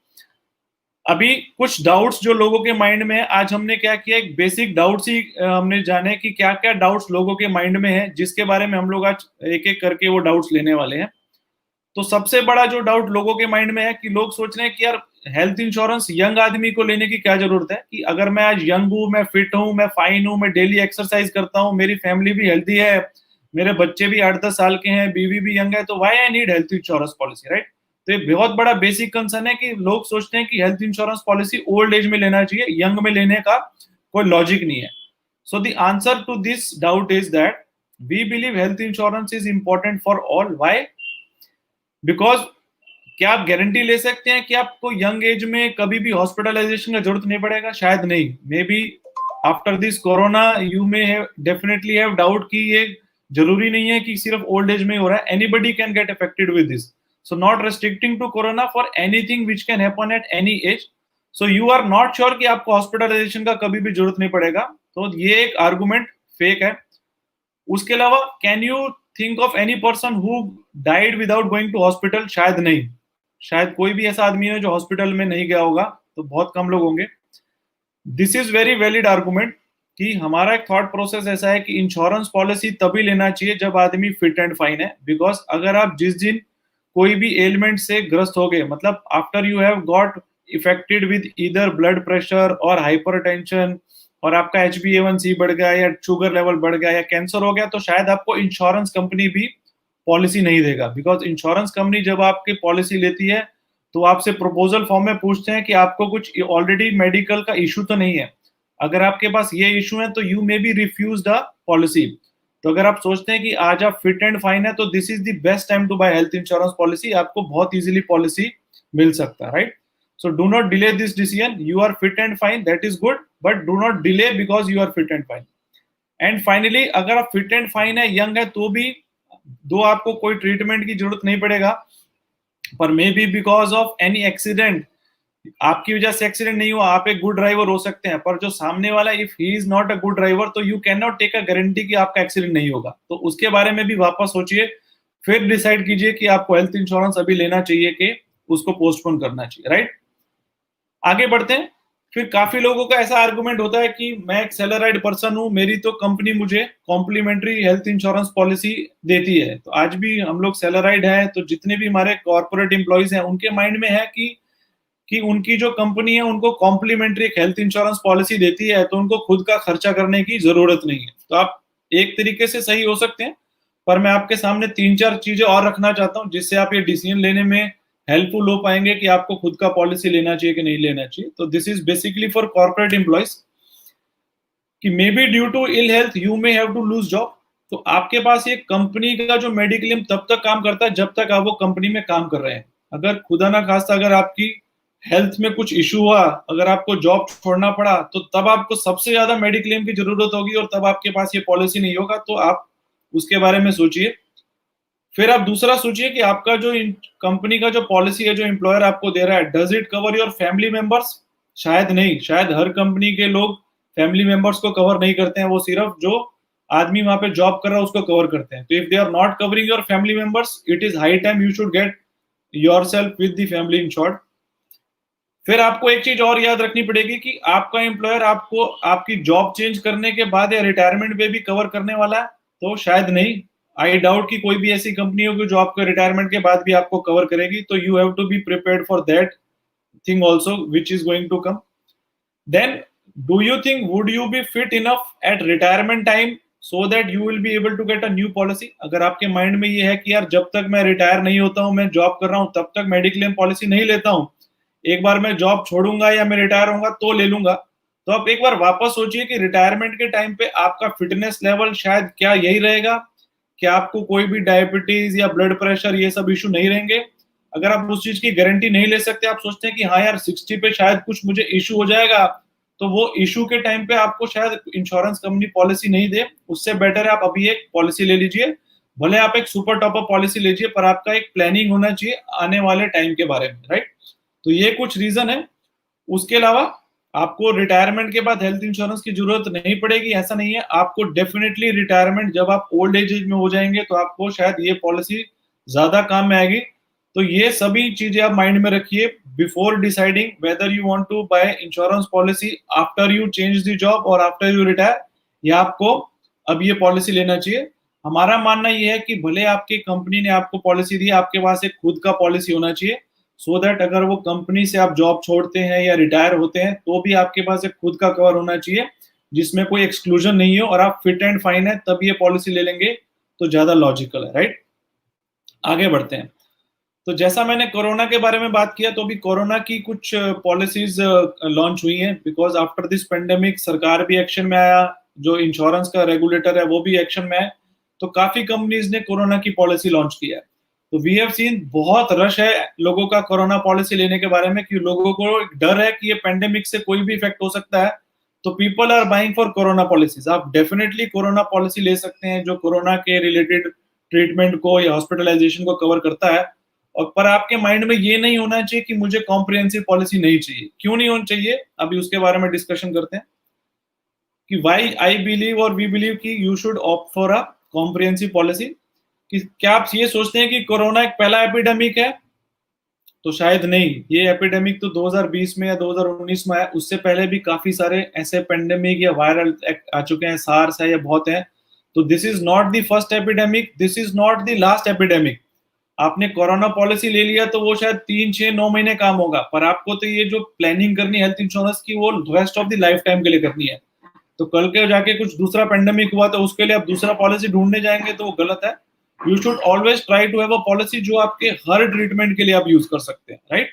S1: अभी कुछ डाउट्स जो लोगों के माइंड में है, आज हमने क्या किया, एक बेसिक डाउट्स ही हमने जाने कि क्या क्या डाउट्स लोगों के माइंड में है, जिसके बारे में हम लोग आज एक एक करके वो डाउट्स लेने वाले हैं। तो सबसे बड़ा जो डाउट लोगों के माइंड में है कि लोग सोच रहे हैं कि यार हेल्थ इंश्योरेंस यंग आदमी को लेने की क्या जरूरत है, कि अगर मैं आज यंग हूं, मैं फिट हूं, मैं फाइन हूं, मैं डेली एक्सरसाइज करता हूं, मेरी फैमिली भी हेल्थी है, मेरे बच्चे भी 8-10 साल के हैं, बीवी भी यंग है, तो why I need health insurance policy, right. तो ये बहुत बड़ा बेसिक कंसर्न है कि लोग सोचते हैं कि health insurance policy old age में लेना चाहिए, यंग में लेने का कोई लॉजिक नहीं है। So the answer to this doubt is that we believe health insurance is important for all. Why? Because क्या आप गारंटी ले सकते हैं कि आपको यंग एज में कभी भी हॉस्पिटलाइजेशन का जरूरत नहीं पड़ेगा? शायद नहीं। May be after this corona you may have definitely have doubt कि ये जरूरी नहीं है कि सिर्फ ओल्ड एज में हो रहा है, anybody can get affected with this. So not restricting to corona for anything which can happen at any age. So you are not sure कि आपको हॉस्पिटलाइजेशन का कभी भी जरूरत नहीं पड़ेगा, तो ये एक आर्गुमेंट फेक है। उसके अलावा can you think of any person who died without going to hospital? शायद नहीं। शायद कोई भी ऐसा आदमी है जो हॉस्पिटल में नहीं गया होगा, तो बहुत कम लोग होंगे। This is very valid argument कि हमारा एक थॉट प्रोसेस ऐसा है कि इंश्योरेंस पॉलिसी तभी लेना चाहिए जब आदमी फिट एंड फाइन है। बिकॉज अगर आप जिस दिन कोई भी एलिमेंट से ग्रस्त हो गए, मतलब after you have got affected with either blood pressure और हाइपरटेंशन, और आपका HbA1c बढ़ गया या शुगर लेवल बढ़ गया या कैंसर हो गया, तो शायद आपको इंश्योरेंस कंपनी भी पॉलिसी नहीं देगा। बिकॉज इंश्योरेंस कंपनी जब आपकी पॉलिसी लेती है तो आपसे प्रपोजल फॉर्म में पूछते हैं कि आपको कुछ ऑलरेडी मेडिकल का इशू तो नहीं है। अगर आपके पास ये इशू है तो you may be refuse the policy. तो अगर आप सोचते हैं कि आज आप फिट एंड फाइन है, तो this is the best time to buy health insurance policy. आपको बहुत इजीली पॉलिसी मिल सकता है, right. So do not delay this decision. You are fit and fine, that is good, but do not delay because you are fit and fine. And finally, अगर आप fit and fine है, young है, तो भी दो आपको कोई treatment की जरूरत नहीं पड़ेगा, पर may be because of any accident, आपकी वजह से एक्सीडेंट नहीं हुआ, आप एक गुड ड्राइवर हो सकते हैं, पर जो सामने वाला if he is not a good driver, तो you can not take a guarantee कि आपका एक्सीडेंट नहीं होगा। तो उसके बारे में भी वापस सोचिए, फिर डिसाइड कीजिए कि आपको हेल्थ इंश्योरेंस अभी लेना चाहिए कि उसको पोस्टपोन करना चाहिए, राइट। आगे बढ़ते हैं। फिर काफी लोगों का ऐसा आर्गुमेंट होता है कि मैं एक सैलराइड पर्सन हूं, मेरी तो कंपनी मुझे कॉम्प्लीमेंट्री हेल्थ इंश्योरेंस पॉलिसी देती है। तो आज भी हम लोग सैलराइड है, तो जितने भी हमारे कॉर्पोरेट एम्प्लॉइज हैं उनके माइंड में है कि उनकी जो कंपनी है उनको कॉम्प्लीमेंट्री एक हेल्थ इंश्योरेंस पॉलिसी देती है, तो उनको खुद का खर्चा करने की जरूरत नहीं है। तो आप एक तरीके से सही हो सकते हैं, पर मैं आपके सामने 3-4 चीजें और रखना चाहता हूं जिससे आप ये डिसीजन लेने में हेल्पफुल हो पाएंगे कि आपको खुद का पॉलिसी लेना चाहिए कि नहीं लेना चाहिए। तो this is basically for corporate employees कि may be due to ill health you may have to lose job. तो आपके पास ये कंपनी का जो मेडिक्लेम तब तक काम करता है जब तक आप वो कंपनी में काम कर रहे हैं। अगर खुदा ना खास्ता अगर आपकी हेल्थ में कुछ इशू हुआ, अगर आपको जॉब छोड़ना पड़ा, तो तब आपको सबसे ज्यादा मेडिक्लेम की जरूरत होगी और तब आपके पास ये पॉलिसी नहीं होगा। तो आप उसके बारे में सोचिए। फिर आप दूसरा सोचिए कि आपका जो कंपनी का जो पॉलिसी है, जो एम्प्लॉयर आपको दे रहा है, does it cover your family members? शायद नहीं। शायद हर कंपनी के लोग फैमिली मेंबर्स को कवर नहीं करते हैं, वो सिर्फ जो आदमी वहां पे जॉब कर रहा है उसको कवर करते हैं। तो if they are not covering your family members, it is high time you should get yourself with the family insured. फिर आपको एक चीज और याद रखनी पड़ेगी कि आपका एम्प्लॉयर आपको आपकी जॉब चेंज करने के बाद या रिटायरमेंट पे भी कवर करने वाला है? तो शायद नहीं। आई डाउट कि कोई भी ऐसी कंपनी होगी जो आपको रिटायरमेंट के बाद भी आपको कवर करेगी। तो you have to be prepared for that thing also which is going to come. Then do you think would you be fit enough at retirement time so that you will be able to get a new policy? अगर आपके mind में ये है कि यार जब तक मैं रिटायर नहीं होता हूं, मैं जॉब कर रहा हूं, तब तक मेडिक्लेम पॉलिसी नहीं लेता हूं, एक बार मैं जॉब छोड़ूंगा या मैं रिटायर होऊंगा तो ले लूंगा, तो आप एक बार वापस सोचिए कि रिटायरमेंट के टाइम पे आपका फिटनेस लेवल शायद क्या यही रहेगा, क्या आपको कोई भी डायबिटीज या ब्लड प्रेशर ये सब इशू नहीं रहेंगे? अगर आप उस चीज की गारंटी नहीं ले सकते, आप सोचते हैं कि हाँ यार 60 पे शायद कुछ मुझे इशू हो जाएगा, तो वो इशू के टाइम पे आपको शायद इंश्योरेंस कंपनी पॉलिसी नहीं दे, उससे बेटर है आप अभी एक पॉलिसी ले लीजिए, भले आप एक सुपर टॉपर पॉलिसी लीजिए, पर आपका एक प्लानिंग होना चाहिए आने वाले टाइम के बारे में, राइट? तो ये कुछ रीजन है। उसके अलावा आपको रिटायरमेंट के बाद हेल्थ इंश्योरेंस की जरूरत नहीं पड़ेगी, ऐसा नहीं है। आपको डेफिनेटली रिटायरमेंट जब आप ओल्ड एज में हो जाएंगे तो आपको शायद ये पॉलिसी ज्यादा काम में आएगी। तो ये सभी चीजें आप माइंड में रखिए before deciding whether you want to buy insurance policy after you change the job और आफ्टर यू रिटायर, या आपको अब ये पॉलिसी लेना चाहिए। हमारा मानना ये है कि भले आपकी कंपनी ने आपको पॉलिसी दी, आपके पास एक खुद का पॉलिसी होना चाहिए, सो दैट अगर वो कंपनी से आप जॉब छोड़ते हैं या रिटायर होते हैं तो भी आपके पास एक खुद का कवर होना चाहिए जिसमें कोई एक्सक्लूजन नहीं हो और आप फिट एंड फाइन है, तब ये पॉलिसी ले लेंगे तो ज्यादा लॉजिकल है, राइट? आगे बढ़ते हैं। तो जैसा मैंने कोरोना के बारे में बात किया, तो अभी कोरोना की कुछ पॉलिसीज लॉन्च हुई हैं, बिकॉज आफ्टर दिस पेंडेमिक सरकार भी एक्शन में आया, जो इंश्योरेंस का रेगुलेटर है वो भी एक्शन में है, तो काफी कंपनीज ने कोरोना की पॉलिसी लॉन्च किया है। तो वी हैव सीन बहुत रश है लोगों का कोरोना पॉलिसी लेने के बारे में, कि लोगों को डर है कि ये पेंडेमिक से कोई भी इफेक्ट हो सकता है, तो people are buying for corona policies. आप डेफिनेटली कोरोना पॉलिसी ले सकते हैं जो कोरोना के रिलेटेड ट्रीटमेंट को या हॉस्पिटलाइजेशन को कवर करता है, और पर आपके माइंड में ये नहीं होना चाहिए कि मुझे कॉम्प्रिहेंसिव पॉलिसी नहीं चाहिए। क्यों नहीं होनी चाहिए, अभी उसके बारे में डिस्कशन करते हैं कि व्हाई आई बिलीव और वी बिलीव कि you should opt for a comprehensive policy. कि क्या आप ये सोचते हैं कि कोरोना एक पहला एपिडेमिक है? तो शायद नहीं, ये एपिडेमिक तो 2020 में या 2019 में आया, उससे पहले भी काफी सारे ऐसे पेंडेमिक या वायरल आ चुके हैं, सार्स है या बहुत हैं। तो this is not the first epidemic, this is not the last epidemic. आपने कोरोना पॉलिसी ले लिया तो वो शायद 3, 6, 9 महीने काम होगा, पर आपको तो ये जो प्लानिंग करनी है हेल्थ इंश्योरेंस की, वो rest of the life time के लिए करनी है। तो कल के जाके कुछ दूसरा पेंडेमिक हुआ तो उसके लिए आप दूसरा पॉलिसी ढूंढने जाएंगे तो वो गलत है। You should always try to have a policy जो आपके हर ट्रीटमेंट के लिए आप यूज कर सकते हैं, राइट?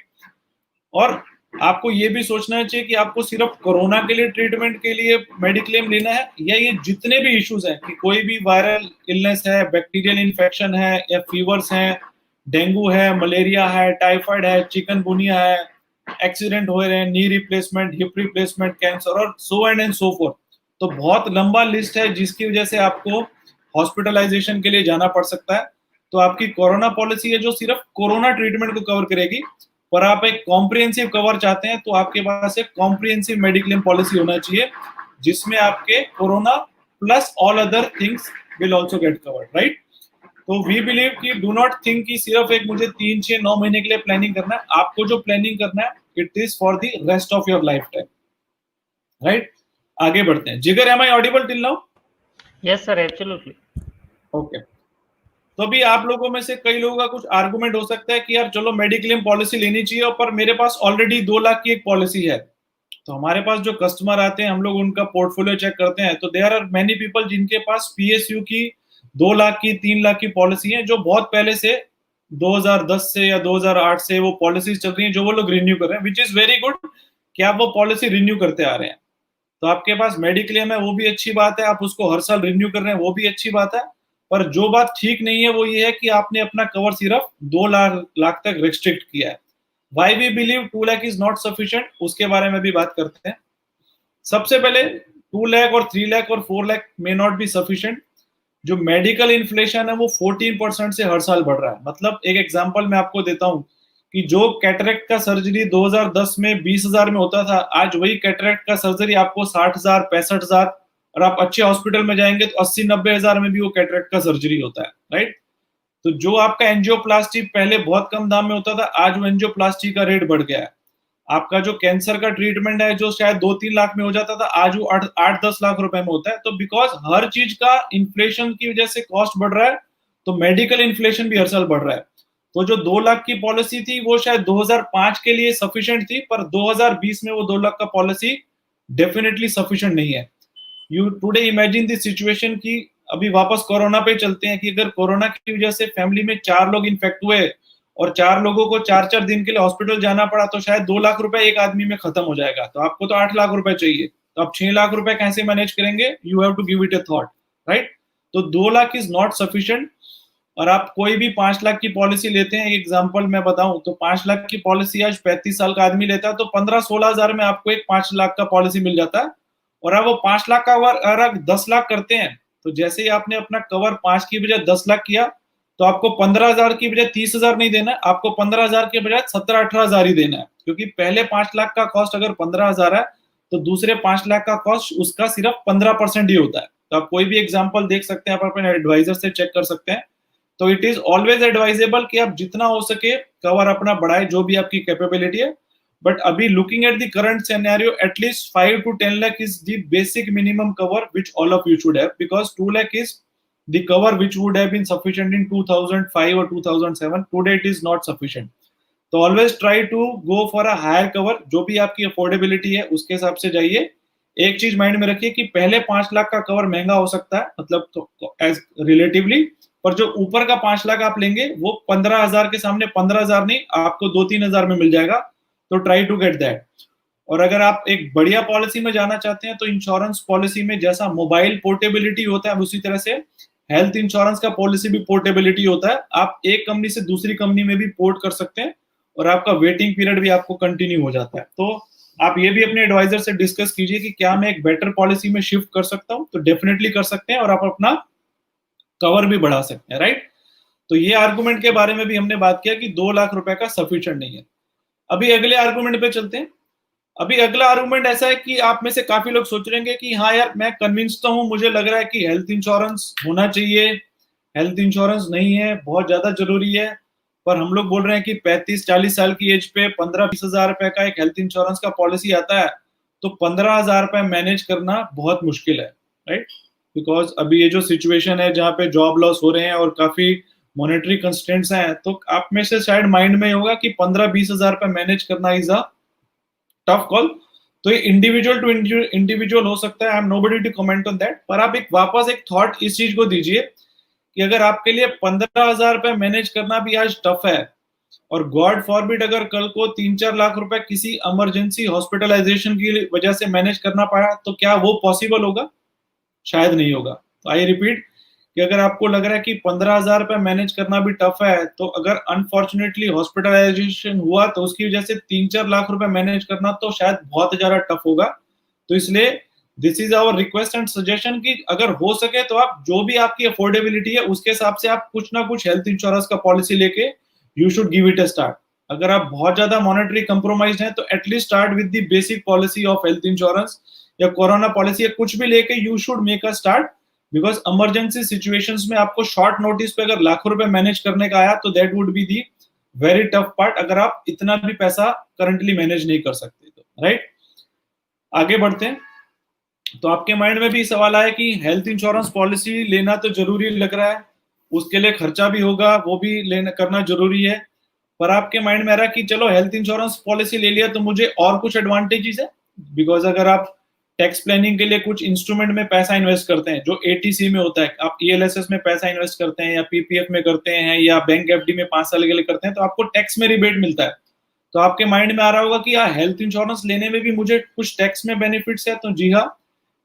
S1: और आपको ये भी सोचना चाहिए कि आपको सिर्फ कोरोना के लिए ट्रीटमेंट के लिए मेडिक्लेम लेना है, या ये जितने भी इश्यूज हैं, कि कोई भी वायरल इलनेस है, बैक्टीरियल इन्फेक्शन है, या फीवर्स हैं, डेंगू है, मलेरिया है, टाइफाइड है, चिकनगुनिया है, एक्सीडेंट हो रहे हैं, knee replacement, hip replacement, cancer और सो एंड सो फोर्थ। तो बहुत लंबा लिस्ट है जिसकी वजह से आपको हॉस्पिटलाइजेशन के लिए जाना पड़ सकता है। तो आपकी कोरोना पॉलिसी है जो सिर्फ कोरोना ट्रीटमेंट को कवर करेगी, पर आप एक कॉम्प्रिहेंसिव कवर चाहते हैं तो आपके पास एक कॉम्प्रिहेंसिव मेडिक्लेम पॉलिसी होना चाहिए जिसमें आपके corona plus all other things will also get covered, right? तो वी बिलीव कि डू नॉट थिंक कि सिर्फ एक मुझे 3, 6, 9 महीने के लिए प्लानिंग करना है। आपको जो प्लानिंग करना है it is for the rest of your life time, right? आगे बढ़ते हैं। Jigar, am I audible till now?
S2: Yes sir, absolutely.
S1: Okay. तो अभी आप लोगों में से कई लोगों का कुछ आर्गुमेंट हो सकता है कि यार चलो मेडिक्लेम पॉलिसी लेनी चाहिए, पर मेरे पास ऑलरेडी 2 लाख की एक पॉलिसी है। तो हमारे पास जो कस्टमर आते हैं, हम लोग उनका पोर्टफोलियो चेक करते हैं, तो देयर आर मेनी पीपल जिनके पास पीएसयू की 2 लाख की, 3 लाख की पॉलिसी है, जो बहुत पहले से 2010 से या 2008 से वो पॉलिसीज चल रही हैं जो वो लोग रिन्यू कर रहे हैं, विच इज वेरी गुड कि आप वो पॉलिसी रिन्यू करते आ रहे हैं। तो आपके पास मेडिक्लेम है, वो भी अच्छी बात है, आप उसको हर साल रिन्यू कर रहे हैं, वो भी अच्छी बात है। पर जो बात ठीक नहीं है वो ये है कि आपने अपना कवर सिर्फ 2 लाख तक रिस्ट्रिक्ट किया है। Why we believe 2 lakh is not sufficient, उसके बारे में भी बात करते हैं। सबसे पहले 2 लाख और 3 लाख और 4 lakh may not be sufficient. जो मेडिकल इन्फ्लेशन है वो 14% से हर साल बढ़ रहा है। मतलब एक एग्जांपल मैं आपको देता हूं कि जो कैटरेक्ट का सर्जरी 2010 में 20,000 में होता था, आज वही कैटरेक्ट का सर्जरी आपको 60,000, 65,000, और आप अच्छे हॉस्पिटल में जाएंगे तो 80-90 हजार में भी वो कैटरेक्ट का सर्जरी होता है, राइट? तो जो आपका एंजियोप्लास्टी पहले बहुत कम दाम में होता था, आज वो एंजियोप्लास्टी का रेट बढ़ गया है। आपका जो कैंसर का ट्रीटमेंट है जो शायद 2-3 लाख में हो जाता था, आज वो 8-10 लाख रुपए में होता है। तो बिकॉज हर चीज का इन्फ्लेशन की वजह से कॉस्ट बढ़ रहा है, तो मेडिकल इन्फ्लेशन भी हर साल बढ़ रहा है। तो जो 2 लाख की पॉलिसी थी वो शायद 2005 के लिए सफिशिएंट थी, पर 2020 में वो 2 लाख का पॉलिसी डेफिनेटली सफिशिएंट नहीं है। You today imagine the situation कि अभी वापस कोरोना पे चलते हैं कि अगर कोरोना की वजह से फैमिली में 4 लोग इन्फेक्ट हुए और 4 लोगों को 4-4 दिन के लिए हॉस्पिटल जाना पड़ा, तो शायद 2 लाख रुपए एक आदमी में खत्म हो जाएगा। तो आपको तो 8 लाख रुपए चाहिए, तो आप 6 लाख रुपए कैसे मैनेज करेंगे? You have to give it a thought, right? तो 2 लाख इज नॉट सफिशिएंट। और आप कोई भी 5 लाख की पॉलिसी लेते हैं, एग्जांपल मैं बताऊं तो 5 लाख की पॉलिसी आज 35 साल का आदमी लेता है, तो 15-16 हजार में आपको एक 5 लाख का पॉलिसी मिल जाता है। और अब वो 5 लाख का अगर 10 लाख करते हैं, तो जैसे ही आपने अपना कवर 5 की बजाय 10 लाख किया, तो आपको 15,000 की बजाय 30,000 नहीं देना है, आपको 15,000 के बजाय 17-18,000 ही देना है। क्योंकि पहले 5 लाख का कॉस्ट अगर 15,000 है, तो दूसरे 5 लाख का कॉस्ट उसका सिर्फ 15% ही होता है। तो आप कोई भी एग्जाम्पल देख सकते हैं, आप अपने एडवाइजर से चेक कर सकते हैं। तो इट इज ऑलवेज एडवाइजेबल कि आप जितना हो सके कवर अपना बढ़ाए, जो भी आपकी कैपेबिलिटी है। बट अभी looking at the current scenario, at least 5 to 10 lakh is the basic minimum cover which all of you should have, because 2 lakh is the cover which would have been sufficient in 2005 or 2007. Today it is not sufficient. तो always try to go for a higher cover, जो भी आपकी affordability है उसके हिसाब से जाइए। एक चीज माइंड में रखिए कि पहले 5 लाख का कवर महंगा हो सकता है, मतलब तो एज रिलेटिवली, पर जो ऊपर का 5 लाख आप लेंगे वो 15,000 के सामने 15,000 नहीं, आपको 2-3 हजार में मिल जाएगा। तो ट्राई टू गेट दैट। और अगर आप एक बढ़िया पॉलिसी में जाना चाहते हैं, तो इंश्योरेंस पॉलिसी में जैसा मोबाइल पोर्टेबिलिटी होता है, उसी तरह से हेल्थ इंश्योरेंस का पॉलिसी भी पोर्टेबिलिटी होता है। आप एक कंपनी से दूसरी कंपनी में भी पोर्ट कर सकते हैं और आपका वेटिंग पीरियड भी आपको कंटिन्यू हो जाता है। तो आप ये भी अपने एडवाइजर से डिस्कस कीजिए कि क्या मैं एक बेटर पॉलिसी में शिफ्ट कर सकता हूँ। तो डेफिनेटली कर सकते हैं और आप अपना कवर भी बढ़ा सकते हैं, राइट? तो ये आर्गुमेंट के बारे में भी हमने बात किया कि 2 लाख रुपए का सफिशिएंट नहीं है। अभी अगले आर्गुमेंट पे चलते हैं। अभी अगला आर्गुमेंट ऐसा है कि आप में से काफी लोग सोच रहे हैं कि हाँ यार, मैं कन्विंस तो हूं, मुझे लग रहा है कि हेल्थ इंश्योरेंस होना चाहिए, हेल्थ इंश्योरेंस नहीं है, बहुत ज्यादा जरूरी है। पर हम लोग बोल रहे हैं कि 35-40 साल की एज पे 15-20 हजार रुपए का एक हेल्थ इंश्योरेंस का पॉलिसी आता है, तो 15,000 रुपए मैनेज करना बहुत मुश्किल है, राइट? बिकॉज अभी ये जो सिचुएशन है जहाँ पे जॉब लॉस हो रहे हैं और काफी मॉनेटरी कंस्ट्रेंट्स हैं, तो आप में से शायद माइंड में होगा कि 15-20 हजार रुपए मैनेज करना इज अ टफ कॉल। तो ये इंडिविजुअल टू इंडिविजुअल हो सकता है, I am nobody to comment on that. पर आप एक वापस एक थॉट इस चीज को दीजिए कि अगर आपके लिए 15,000 रुपए मैनेज करना भी आज टफ है, और गॉड फॉरबिड अगर कल को 3-4 लाख रुपए किसी इमरजेंसी हॉस्पिटलाइजेशन की वजह से मैनेज करना पड़ा, तो क्या वो पॉसिबल होगा? शायद नहीं होगा। तो आई रिपीट कि अगर आपको लग रहा है कि 15,000 रुपए मैनेज करना भी टफ है, तो अगर अनफॉर्चुनेटली हॉस्पिटलाइजेशन हुआ तो उसकी वजह से 3-4 लाख रुपए मैनेज करना तो शायद बहुत ज्यादा टफ होगा। तो इसलिए this is our request and suggestion कि अगर हो सके तो आप जो भी आपकी अफोर्डेबिलिटी है उसके हिसाब से आप कुछ ना कुछ हेल्थ इंश्योरेंस का पॉलिसी लेके you should give it a start. अगर आप बहुत ज्यादा मॉनेटरी कंप्रोमाइज हैं, तो at least start with the basic policy of health insurance या कोरोना पॉलिसी या कुछ भी लेके you should make a start. Because emergency situations में आपको शॉर्ट नोटिस पे अगर लाखों रुपए मैनेज करने का आया, तो that would be the very tough part, अगर आप इतना भी पैसा करंटली मैनेज नहीं कर सकते तो, राइट? आगे बढ़ते हैं। तो आपके माइंड में भी सवाल आया कि हेल्थ इंश्योरेंस पॉलिसी लेना तो जरूरी लग रहा है, उसके लिए खर्चा भी होगा, वो भी लेना करना जरूरी है। पर आपके माइंड में आ रहा है कि चलो हेल्थ इंश्योरेंस पॉलिसी ले लिया तो मुझे और कुछ एडवांटेजेस है। बिकॉज अगर आप टैक्स प्लानिंग के लिए कुछ इंस्ट्रूमेंट में पैसा इन्वेस्ट करते हैं जो एटीसी में होता है, आप ईएलएसएस में पैसा इन्वेस्ट करते हैं या पीपीएफ में करते हैं या बैंक एफडी में 5 साल के लिए करते हैं, तो आपको टैक्स में रिबेट मिलता है। तो आपके माइंड में आ रहा होगा कि यार हेल्थ इंश्योरेंस लेने में भी मुझे कुछ टैक्स में बेनिफिट्स है। तो जी हाँ,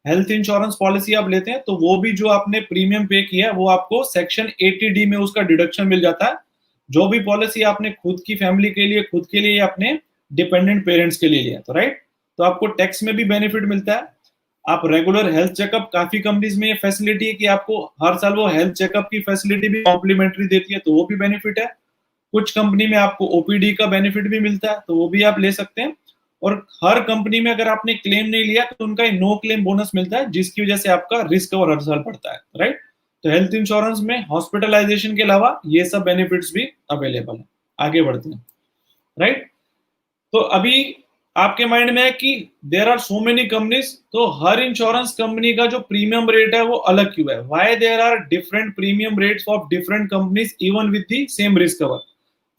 S1: हेल्थ इंश्योरेंस पॉलिसी आप लेते हैं तो वो भी जो आपने प्रीमियम पे किया है वो आपको सेक्शन 80D में उसका डिडक्शन मिल जाता है। जो भी पॉलिसी आपने खुद की फैमिली के लिए, खुद के लिए, अपने डिपेंडेंट पेरेंट्स के लिए लिया, तो राइट, तो आपको टैक्स में भी बेनिफिट मिलता है। आप रेगुलर हेल्थ चेकअप, काफी कंपनीज में ये फैसिलिटी है कि आपको हर साल वो हेल्थ चेकअप की फैसिलिटी भी कॉम्प्लीमेंटरी देती है, तो वो भी बेनिफिट है। कुछ कंपनी में आपको ओपीडी का बेनिफिट भी मिलता है, तो वो भी आप ले सकते हैं। और हर कंपनी में अगर आपने क्लेम नहीं लिया तो उनका नो क्लेम बोनस मिलता है, जिसकी वजह से आपका रिस्क कवर हर साल बढ़ता है, राइट? तो हेल्थ इंश्योरेंस में हॉस्पिटलाइजेशन के अलावा ये सब बेनिफिट्स भी अवेलेबल है। आगे बढ़ते हैं, राइट? तो अभी आपके माइंड में है कि there are so many companies, तो हर इंश्योरेंस कंपनी का जो प्रीमियम रेट है वो अलग क्यों है? Why there are different premium rates of different companies even with the same risk cover?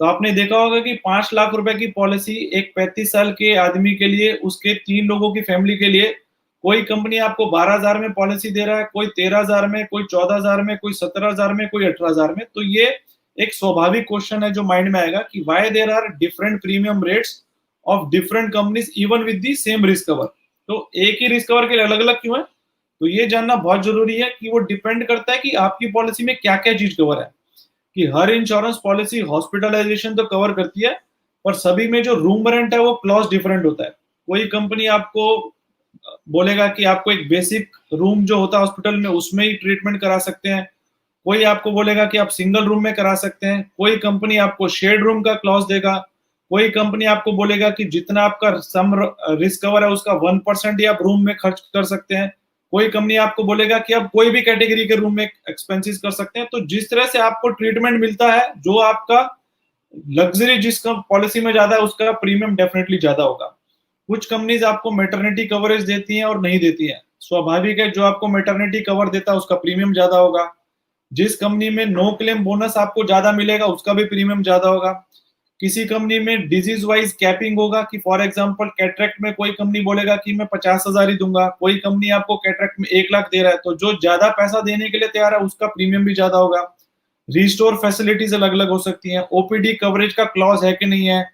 S1: तो आपने देखा होगा कि 5 लाख रुपए की पॉलिसी एक 35 साल के आदमी के लिए, उसके 3 लोगों की फैमिली के लिए, कोई कंपनी आपको 12,000 में पॉलिसी दे रहा है, कोई 13,000 में, कोई 14,000 में, कोई 17,000 में, कोई 18,000 में। तो ये एक स्वाभाविक क्वेश्चन है जो माइंड में आएगा कि why there are different premium rates of different companies even with the same risk cover. तो एक ही रिस्क कवर के अलग-अलग क्यों है? तो ये जानना बहुत जरूरी है कि वो डिपेंड करता है कि आपकी पॉलिसी में क्या-क्या चीज कवर है। कि हर इंश्योरेंस पॉलिसी हॉस्पिटलाइजेशन तो कवर करती है, पर सभी में जो रूम रेंट है वो क्लॉज डिफरेंट होता है। कोई कंपनी आपको बोलेगा कि आपको एक बेसिक रूम जो होता है हॉस्पिटल में उसमें ही ट्रीटमेंट करा सकते हैं, कोई आपको बोलेगा कि आप सिंगल रूम में करा सकते हैं, कोई कंपनी आपको शेयर्ड रूम का क्लॉज देगा, कोई कंपनी आपको बोलेगा कि जितना आपका सम रिस्क कवर है उसका 1% ही आप रूम में खर्च कर सकते हैं, कोई कंपनी आपको बोलेगा कि आप कोई भी कैटेगरी के रूम में एक्सपेंसेस कर सकते हैं। तो जिस तरह से आपको ट्रीटमेंट मिलता है, जो आपका लग्जरी जिस पॉलिसी में ज्यादा है उसका प्रीमियम डेफिनेटली ज्यादा होगा। कुछ कंपनीज आपको मैटरनिटी कवरेज देती हैं और नहीं देती हैं, स्वाभाविक है, जो आपको मैटरनिटी कवर देता है उसका प्रीमियम ज्यादा होगा। जिस कंपनी में नो क्लेम बोनस आपको ज्यादा मिलेगा उसका भी प्रीमियम ज्यादा होगा। किसी कंपनी में डिजीज वाइज कैपिंग होगा कि फॉर एग्जांपल कैटरेक्ट में कोई कंपनी बोलेगा कि मैं 50,000 ही दूंगा, कोई कंपनी आपको कैटरेक्ट में 1 लाख दे रहा है, तो जो ज्यादा पैसा देने के लिए तैयार है उसका प्रीमियम भी ज्यादा होगा। रिस्टोर फैसिलिटीज अलग अलग हो सकती हैं, ओपीडी कवरेज का क्लॉज है कि नहीं है,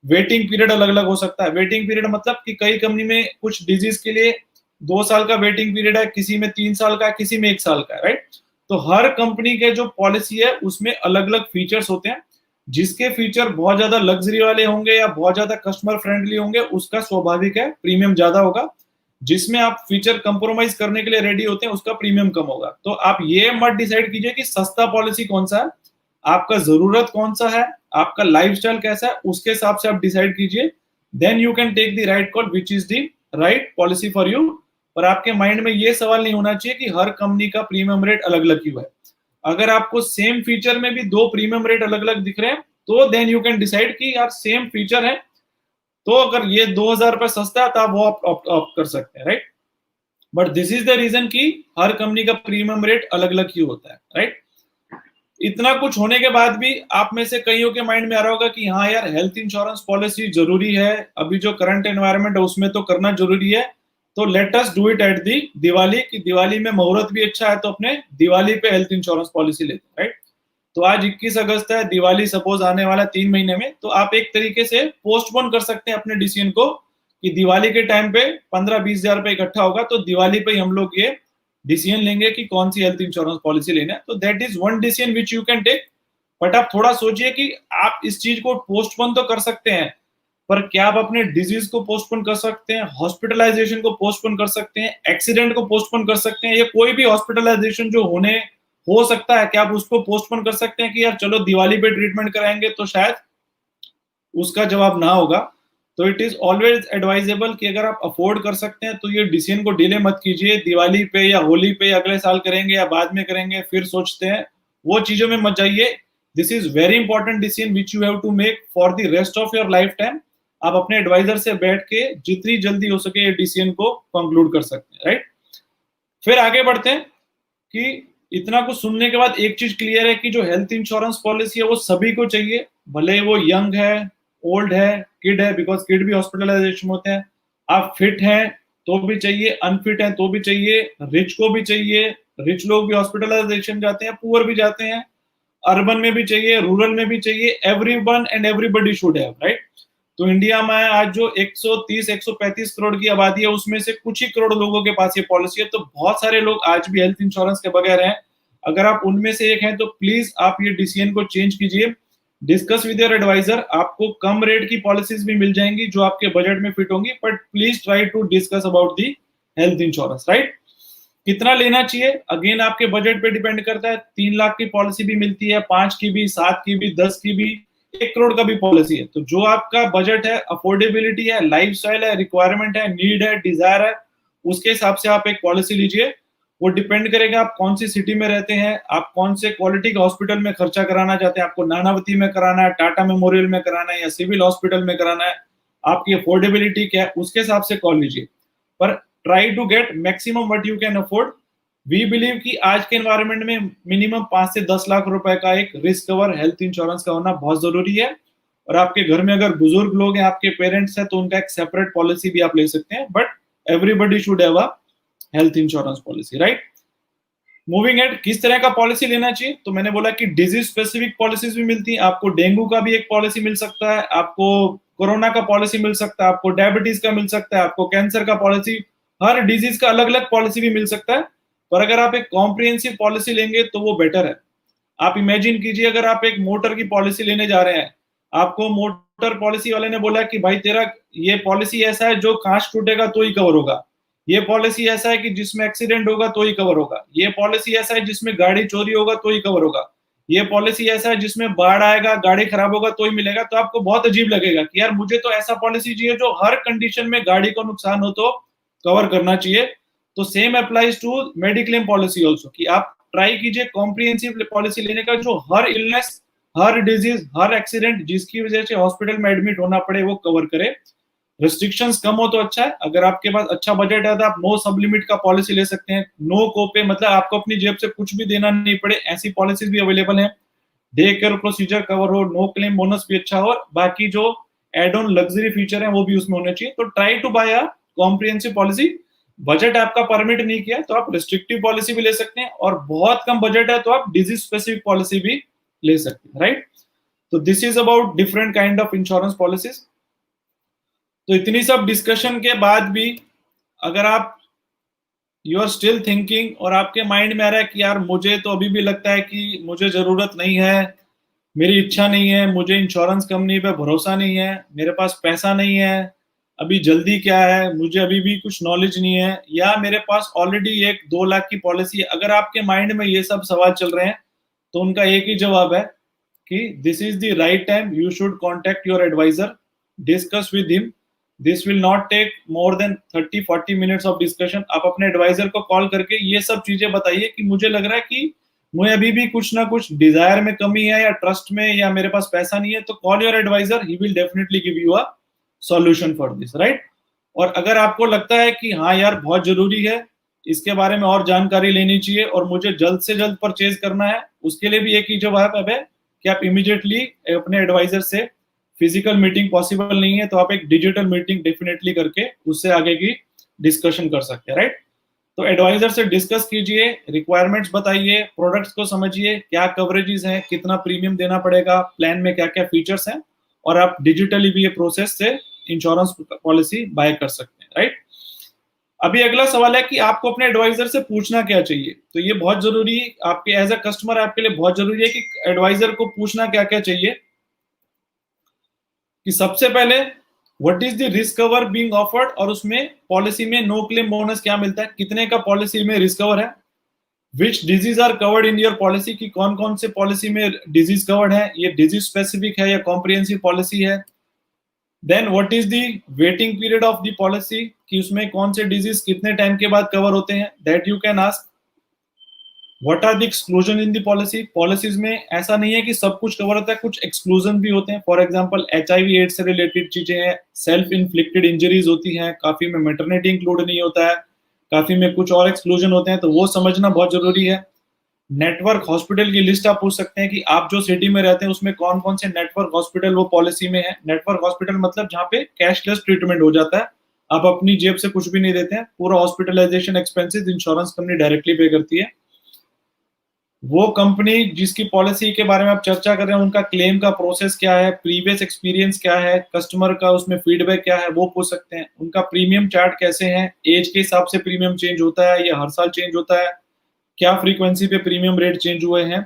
S1: वेटिंग पीरियड अलग अलग हो सकता है। वेटिंग पीरियड मतलब कि कई कंपनी में कुछ डिजीज के लिए 2 साल का वेटिंग पीरियड है, किसी में 3 साल का है, किसी में 1 साल का है, राइट। तो हर कंपनी के जो पॉलिसी है उसमें अलग अलग फीचर्स होते हैं, जिसके फीचर बहुत ज्यादा लग्जरी वाले होंगे या बहुत ज्यादा कस्टमर फ्रेंडली होंगे उसका स्वाभाविक है प्रीमियम ज्यादा होगा। जिसमें आप फीचर कंप्रोमाइज करने के लिए रेडी होते हैं उसका प्रीमियम कम होगा। तो आप ये मत डिसाइड कीजिए कि सस्ता पॉलिसी कौन सा है, आपका जरूरत कौन सा है, आपका लाइफस्टाइल कैसा है, उसके हिसाब से आप डिसाइड कीजिए। Then you can take the right call which is the right policy for you. पर आपके माइंड में ये सवाल नहीं होना चाहिए कि हर कंपनी का प्रीमियम रेट अलग अलग क्यों है। अगर आपको सेम फीचर में भी 2 प्रीमियम रेट अलग अलग दिख रहे हैं तो देन यू कैन डिसाइड कि यार सेम फीचर है तो अगर ये 2,000 रुपए सस्ता है तो आप वो ऑप्ट कर सकते हैं, right. But this is the reason कि हर कंपनी का प्रीमियम रेट अलग अलग क्यों होता है, राइट। इतना कुछ होने के बाद भी आप में से कईयों के माइंड में आ रहा होगा कि हाँ यार हेल्थ इंश्योरेंस पॉलिसी जरूरी है, अभी जो करंट एनवायरनमेंट है उसमें तो करना जरूरी है, तो let us do it at the Diwali. की दिवाली में मुहूर्त भी अच्छा है तो अपने दिवाली पे हेल्थ इंश्योरेंस पॉलिसी लेते हैं, राइट। तो आज 21 अगस्त है, दिवाली सपोज आने वाला 3 महीने में, तो आप एक तरीके से पोस्टपोन कर सकते हैं अपने डिसीजन को कि दिवाली के टाइम पे 15-20 हजार रुपए इकट्ठा होगा तो दिवाली पे हम लोग ये डिसीजन लेंगे कि कौन सी हेल्थ इंश्योरेंस पॉलिसी लेना है। तो that is one decision which you can take. But आप थोड़ा सोचिए कि आप इस चीज को पोस्टपोन तो कर सकते हैं, पर क्या आप अपने डिजीज को पोस्टपोन कर सकते हैं, हॉस्पिटलाइजेशन को पोस्टपोन कर सकते हैं, एक्सीडेंट को पोस्टपोन कर सकते हैं, या कोई भी हॉस्पिटलाइजेशन जो होने हो सकता है क्या आप उसको पोस्टपोन कर सकते हैं कि यार चलो दिवाली पे ट्रीटमेंट कराएंगे? तो शायद उसका जवाब ना होगा। तो इट इज ऑलवेज एडवाइजेबल कि अगर आप अफोर्ड कर सकते हैं तो ये डिसीजन को डिले मत कीजिए, दिवाली पे या होली पे अगले साल करेंगे या बाद में करेंगे फिर सोचते हैं, वो चीजों में मत जाइए। This is very important decision which you have to make for the rest of your life time. आप अपने एडवाइजर से बैठ के जितनी जल्दी हो सके ये डिसीजन को कंक्लूड कर सकते हैं, राइट। फिर आगे बढ़ते हैं कि इतना कुछ सुनने के बाद एक चीज क्लियर है कि जो हेल्थ इंश्योरेंस पॉलिसी है वो सभी को चाहिए, भले वो यंग है, ओल्ड है, किड है, बिकॉज किड भी हॉस्पिटलाइजेशन होते हैं, आप फिट हैं तो भी चाहिए, अनफिट हैं तो भी चाहिए, रिच को भी चाहिए, रिच लोग भी हॉस्पिटलाइजेशन जाते हैं, पुअर भी जाते हैं, अर्बन में भी चाहिए, रूरल में भी चाहिए, everyone and everybody should have, right. तो इंडिया में आज जो 130-135 करोड़ की आबादी है उसमें से कुछ ही करोड़ लोगों के पास ये पॉलिसी है, तो बहुत सारे लोग आज भी हेल्थ इंश्योरेंस के बगैर हैं। अगर आप उनमें से एक हैं तो प्लीज आप ये डिसीजन को चेंज कीजिए, डिस्कस विद योर एडवाइजर। आपको कम रेट की पॉलिसीज भी मिल जाएंगी जो आपके बजट में फिट होंगी, but please try to discuss about the health insurance, right. कितना लेना चाहिए अगेन आपके बजट पे डिपेंड करता है। 3 लाख की पॉलिसी भी मिलती है, 5 की भी, 7 की भी, 10 की भी, 1 करोड़ का भी पॉलिसी है। तो जो आपका बजट है, अफोर्डेबिलिटी है, लाइफस्टाइल है, रिक्वायरमेंट है, नीड है, डिजायर है, उसके हिसाब से आप एक पॉलिसी लीजिए। वो डिपेंड करेगा आप कौन सी सिटी में रहते हैं, आप कौन से क्वालिटी के हॉस्पिटल में खर्चा कराना चाहते हैं, आपको नानावती में कराना है, टाटा मेमोरियल में कराना है या सिविल हॉस्पिटल में कराना है, आपकी अफोर्डेबिलिटी क्या है, उसके हिसाब से कॉल लीजिए। पर try to get maximum what you can afford. We believe कि आज के एनवायरनमेंट में मिनिमम 5 से 10 लाख रुपए का एक रिस्क कवर हेल्थ इंश्योरेंस का होना बहुत जरूरी है। और आपके घर में अगर बुजुर्ग लोग हैं, आपके पेरेंट्स हैं, तो उनका एक सेपरेट पॉलिसी भी आप ले सकते हैं, but everybody should have a health insurance policy, right. Moving at, किस तरह का पॉलिसी लेना चाहिए, तो मैंने बोला कि डिजीज स्पेसिफिक पॉलिसीज भी मिलती हैं। आपको डेंगू का भी एक पॉलिसी मिल सकता है, आपको कोरोना का पॉलिसी मिल सकता है, आपको डायबिटीज का मिल सकता है, आपको कैंसर का पॉलिसी, हर डिजीज का अलग अलग पॉलिसी भी मिल सकता है। पर अगर आप एक कॉम्प्रिहेंसिव पॉलिसी लेंगे तो वो बेटर है। आप इमेजिन कीजिए, अगर आप एक मोटर की पॉलिसी लेने जा रहे हैं, आपको मोटर पॉलिसी वाले ने बोला कि भाई तेरा ये पॉलिसी ऐसा है, जो कांच टूटेगा तो ही कवर होगा, ये पॉलिसी ऐसा है कि जिसमें एक्सीडेंट होगा तो ही कवर होगा, ये पॉलिसी ऐसा है जिसमें गाड़ी चोरी होगा तो ही कवर होगा, ये पॉलिसी ऐसा है जिसमें बाढ़ आएगा, गाड़ी खराब होगा तो ही मिलेगा। तो आपको बहुत अजीब लगेगा कि यार मुझे तो ऐसा पॉलिसी चाहिए जो हर कंडीशन में गाड़ी को नुकसान हो तो कवर करना चाहिए। तो same applies to mediclaim policy also, कि आप ट्राई कीजिए कॉम्प्रिहेंसिव पॉलिसी लेने का, जो हर इलनेस, हर डिजीज, हर एक्सीडेंट जिसकी वजह से हॉस्पिटल में एडमिट होना पड़े वो कवर करे। रिस्ट्रिक्शंस कम हो तो अच्छा है। अगर आपके पास अच्छा बजट है तो आप नो सब लिमिट का पॉलिसी ले सकते हैं। नो कोपे, मतलब आपको अपनी जेब से कुछ भी देना नहीं पड़े, ऐसी पॉलिसीज भी अवेलेबल है। डे केयर प्रोसीजर कवर हो, नो क्लेम बोनस भी अच्छा हो, और बाकी जो एड ऑन लग्जरी फीचर है वो भी उसमें होने चाहिए। तो try to buy a comprehensive policy. Budget आपका परमिट नहीं किया तो आप रिस्ट्रिक्टिव पॉलिसी भी ले सकते हैं, और बहुत कम बजट है तो आप डिजीज स्पेसिफिक पॉलिसी भी ले सकते हैं, राइट। तो this is about different kind of insurance policies. तो इतनी सब डिस्कशन के बाद भी अगर आप यू आर स्टिल थिंकिंग और आपके माइंड में आ रहा है कि यार मुझे तो अभी भी लगता है कि मुझे जरूरत नहीं है, मेरी इच्छा नहीं है, मुझे इंश्योरेंस कंपनी पे भरोसा नहीं है, मेरे पास पैसा नहीं है, अभी जल्दी क्या है, मुझे अभी भी कुछ नॉलेज नहीं है, या मेरे पास ऑलरेडी एक 2 लाख की पॉलिसी है, अगर आपके माइंड में ये सब सवाल चल रहे हैं तो उनका एक ही जवाब है कि this is the right time, you should contact your advisor, discuss with him. This will not take more than 30-40 minutes of discussion. आप अपने एडवाइजर को कॉल करके ये सब चीजें बताइए कि मुझे लग रहा है कि मुझे अभी भी कुछ ना कुछ डिजायर में कमी है, या ट्रस्ट में, या मेरे पास पैसा नहीं है। तो call your advisor, he will definitely give you a solution for this, right. और अगर आपको लगता है कि हाँ यार बहुत जरूरी है, इसके बारे में और जानकारी लेनी चाहिए और मुझे जल्द से जल्द परचेज करना है, उसके लिए भी एक ही जवाब है कि आप इमीडिएटली अपने एडवाइजर से, फिजिकल मीटिंग पॉसिबल नहीं है तो आप एक डिजिटल मीटिंग डेफिनेटली करके उससे आगे की डिस्कशन कर सकते हैं, राइट। तो एडवाइजर से डिस्कस कीजिए, रिक्वायरमेंट्स बताइए, प्रोडक्ट्स को समझिए, क्या कवरेजेस हैं, कितना प्रीमियम देना पड़ेगा, प्लान में क्या क्या फीचर्स हैं, और आप डिजिटली भी ये प्रोसेस से इंश्योरेंस पॉलिसी बाय कर सकते हैं, राइट। अभी अगला सवाल है कि आपको अपने एडवाइजर से पूछना क्या चाहिए। तो ये बहुत जरूरी है, आपके एज अ कस्टमर आपके लिए बहुत जरूरी है कि एडवाइजर को पूछना क्या क्या चाहिए। कि सबसे पहले what is the risk cover being offered, और उसमें पॉलिसी में नो क्लेम बोनस क्या मिलता है, कितने का पॉलिसी में रिस्क कवर है, which disease are covered in your policy, की कौन कौन से पॉलिसी में डिजीज कवर्ड है, ये डिजीज स्पेसिफिक है या कॉम्प्रिहेंसिव पॉलिसी है। Then what is the waiting period of the policy, कि उसमें कौन से डिजीज कितने टाइम के बाद कवर होते हैं, that you can ask. What are the exclusion in the policy, policies में ऐसा नहीं है कि सब कुछ कवर होता है, कुछ एक्सक्लूजन भी होते हैं। फॉर एग्जांपल HIV एड्स से रिलेटेड चीजें हैं, सेल्फ इन्फ्लिक्टेड इंजरीज होती हैं, काफी में मैटरनिटी इंक्लूड नहीं होता है, काफी में कुछ और एक्सक्लूजन होते हैं, तो वो समझना बहुत जरूरी है। नेटवर्क हॉस्पिटल की लिस्ट आप पूछ सकते हैं कि आप जो सिटी में रहते हैं उसमें कौन कौन से नेटवर्क हॉस्पिटल वो पॉलिसी में है। नेटवर्क हॉस्पिटल मतलब जहाँ पे कैशलेस ट्रीटमेंट हो जाता है, आप अपनी जेब से कुछ भी नहीं देते हैं, पूरा hospitalization expenses insurance company directly pay करती है। वो कंपनी जिसकी पॉलिसी के बारे में आप चर्चा कर रहे हैं उनका क्लेम का प्रोसेस क्या है, प्रीवियस एक्सपीरियंस क्या है, कस्टमर का उसमें फीडबैक क्या है, वो पूछ सकते हैं। उनका प्रीमियम चार्ट कैसे है, एज के हिसाब से प्रीमियम चेंज होता है या हर साल चेंज होता है, क्या फ्रीक्वेंसी पे प्रीमियम रेट चेंज हुए हैं,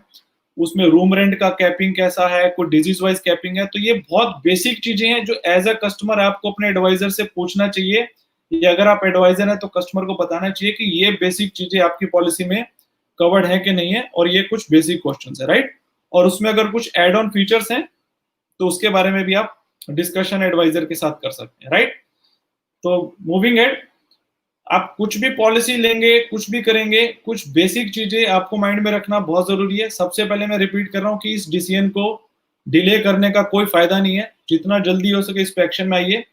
S1: उसमें रूम रेंट का कैपिंग कैसा है, कोई डिजीज वाइज कैपिंग है। तो ये बहुत बेसिक चीजें हैं जो एज अ कस्टमर आपको अपने एडवाइजर से पूछना चाहिए, या अगर आप एडवाइजर हैं तो कस्टमर को बताना चाहिए कि ये बेसिक चीजें आपकी पॉलिसी में कवर्ड है कि नहीं है, और ये कुछ बेसिक क्वेश्चंस है, राइट। और उसमें अगर कुछ एड ऑन फीचर्स हैं तो उसके बारे में भी आप डिस्कशन एडवाइजर के साथ कर सकते हैं, राइट। तो मूविंग एड, आप कुछ भी पॉलिसी लेंगे, कुछ भी करेंगे, कुछ बेसिक चीजें आपको माइंड में रखना बहुत जरूरी है। सबसे पहले मैं रिपीट कर रहा हूँ कि इस डिसीजन को डिले करने का कोई फायदा नहीं है, जितना जल्दी हो सके इस पे एक्शन में आइए।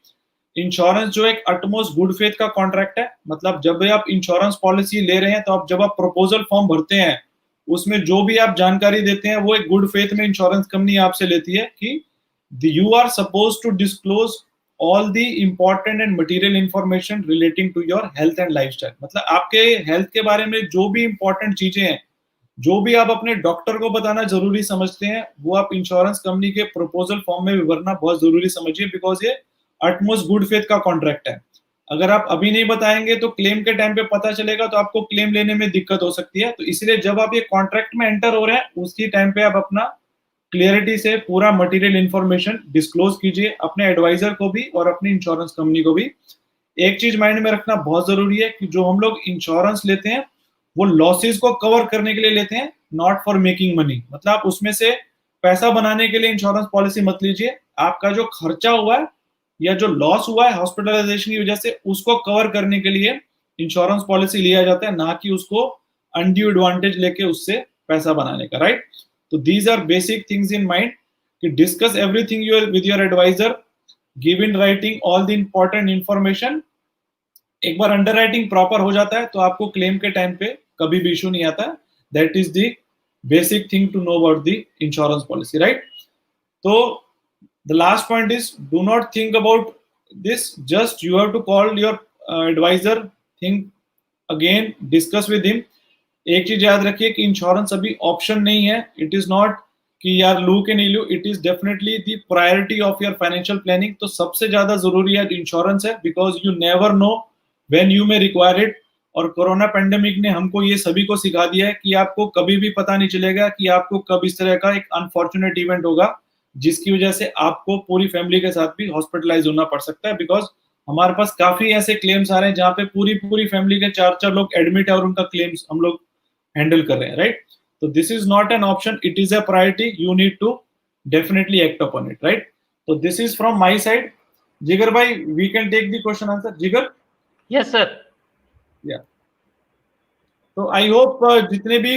S1: इंश्योरेंस जो एक अटमोस्ट गुड फेथ का कॉन्ट्रैक्ट है, मतलब जब भी आप इंश्योरेंस पॉलिसी ले रहे हैं तो आप जब आप प्रपोजल फॉर्म भरते हैं उसमें जो भी आप जानकारी देते हैं वो एक गुड फेथ में इंश्योरेंस कंपनी आपसे लेती है कि you are suppose to disclose all the important and material information relating to your health and lifestyle. मतलब आपके हेल्थ के बारे में जो भी इंपॉर्टेंट चीजें हैं, जो भी आप अपने डॉक्टर को बताना जरूरी समझते हैं, वो आप इंश्योरेंस कंपनी के प्रपोजल फॉर्म में भरना बहुत जरूरी समझिए, बिकॉज ये अटमोस्ट गुड फेथ का कॉन्ट्रैक्ट है। अगर आप अभी नहीं बताएंगे तो क्लेम के टाइम पे पता चलेगा तो आपको क्लेम लेने में दिक्कत हो सकती है। तो इसलिए जब आप ये कॉन्ट्रैक्ट में एंटर हो रहे हैं उसी टाइम पे आप अपना क्लियरिटी से पूरा मटेरियल इंफॉर्मेशन डिस्क्लोज कीजिए अपने एडवाइजर को भी और अपनी इंश्योरेंस कंपनी को भी। एक चीज माइंड में रखना बहुत जरूरी है कि जो हम लोग इंश्योरेंस लेते हैं वो लॉसेस को कवर करने के लिए लेते हैं, नॉट फॉर मेकिंग मनी। मतलब आप उसमें से पैसा बनाने के लिए इंश्योरेंस पॉलिसी मत लीजिए। आपका जो खर्चा हुआ है या जो लॉस हुआ है हॉस्पिटलाइजेशन की वजह से, उसको कवर करने के लिए इंश्योरेंस पॉलिसी लिया जाता है, ना कि उसको अनड्यू एडवांटेज लेके उससे पैसा बनाने का, राइट। तो these are basic things in mind कि discuss everything with your advisor, give in writing all the important information. एक बार अंडर राइटिंग प्रॉपर हो जाता है तो आपको क्लेम के टाइम पे कभी भी इशू नहीं आता। That is the basic thing to know about the insurance policy, right. तो the last point is, do not think about this, just you have to call your advisor, think again, discuss with him। एक चीज याद रखिए कि insurance अभी option नहीं है, it is not कि यार लू के नहीं लू, it is definitely the priority of your financial planning. तो सबसे ज्यादा जरूरी है इंश्योरेंस है, because you never know when you may require it. और कोरोना पेंडेमिक ने हमको ये सभी को सिखा दिया है कि आपको कभी भी पता नहीं चलेगा कि आपको कब इस तरह का एक अनफॉर्चुनेट इवेंट होगा जिसकी वजह से आपको पूरी फैमिली के साथ भी हॉस्पिटलाइज होना पड़ सकता है। बिकॉज हमारे पास काफी ऐसे क्लेम्स आ रहे हैं जहाँ पे पूरी फैमिली के 4 लोग एडमिट है और उनका क्लेम्स हम लोग हैंडल कर रहे हैं, राइट। तो this is not an option, it is a priority, you need to definitely act upon it, right. तो this is from my side. Jigar भाई, we can take the question answer. Jigar?
S2: Yes sir.
S1: या तो I hope जितने भी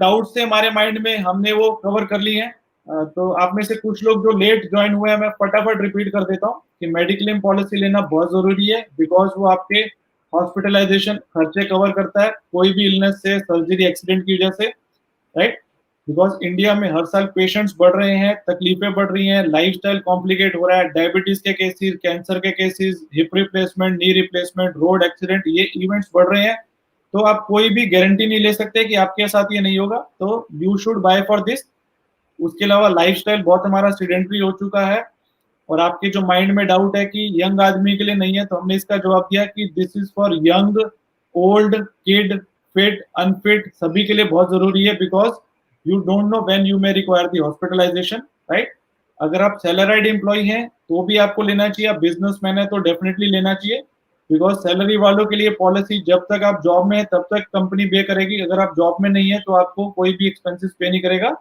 S1: doubts थे हमारे mind में हमने वो कवर कर लिए हैं। तो आप में से कुछ लोग जो लेट ज्वाइन हुए हैं, मैं फटाफट रिपीट कर देता हूँ कि मेडिक्लेम पॉलिसी लेना बहुत जरूरी है, बिकॉज वो आपके हॉस्पिटलाइजेशन खर्चे कवर करता है कोई भी इलनेस से, सर्जरी, एक्सीडेंट की वजह से, राइट। बिकॉज इंडिया में हर साल पेशेंट्स बढ़ रहे हैं, तकलीफें बढ़ रही हैं, लाइफस्टाइल कॉम्प्लिकेट हो रहा है, डायबिटीज के केसेस, कैंसर के cases, hip replacement, knee replacement, road accident, ये इवेंट्स बढ़ रहे हैं। तो आप कोई भी गारंटी नहीं ले सकते कि आपके साथ ये नहीं होगा, तो you should buy for this. उसके अलावा लाइफस्टाइल बहुत हमारा सीडेंटरी हो चुका है, और आपके जो माइंड में डाउट है कि यंग आदमी के लिए नहीं है, तो हमने इसका जवाब दिया कि this is for young, old, kid, fit, unfit, सभी के लिए बहुत जरूरी है, because you don't know when you may require the hospitalization, right. अगर आप सैलराइड एम्प्लॉय हैं तो भी आपको लेना चाहिए, आप बिजनेसमैन है तो डेफिनेटली लेना चाहिए, बिकॉज सैलरी वालों के लिए पॉलिसी जब तक आप जॉब में है तब तक कंपनी पे करेगी, अगर आप जॉब में नहीं है तो आपको कोई भी एक्सपेंसेस पे नहीं करेगा।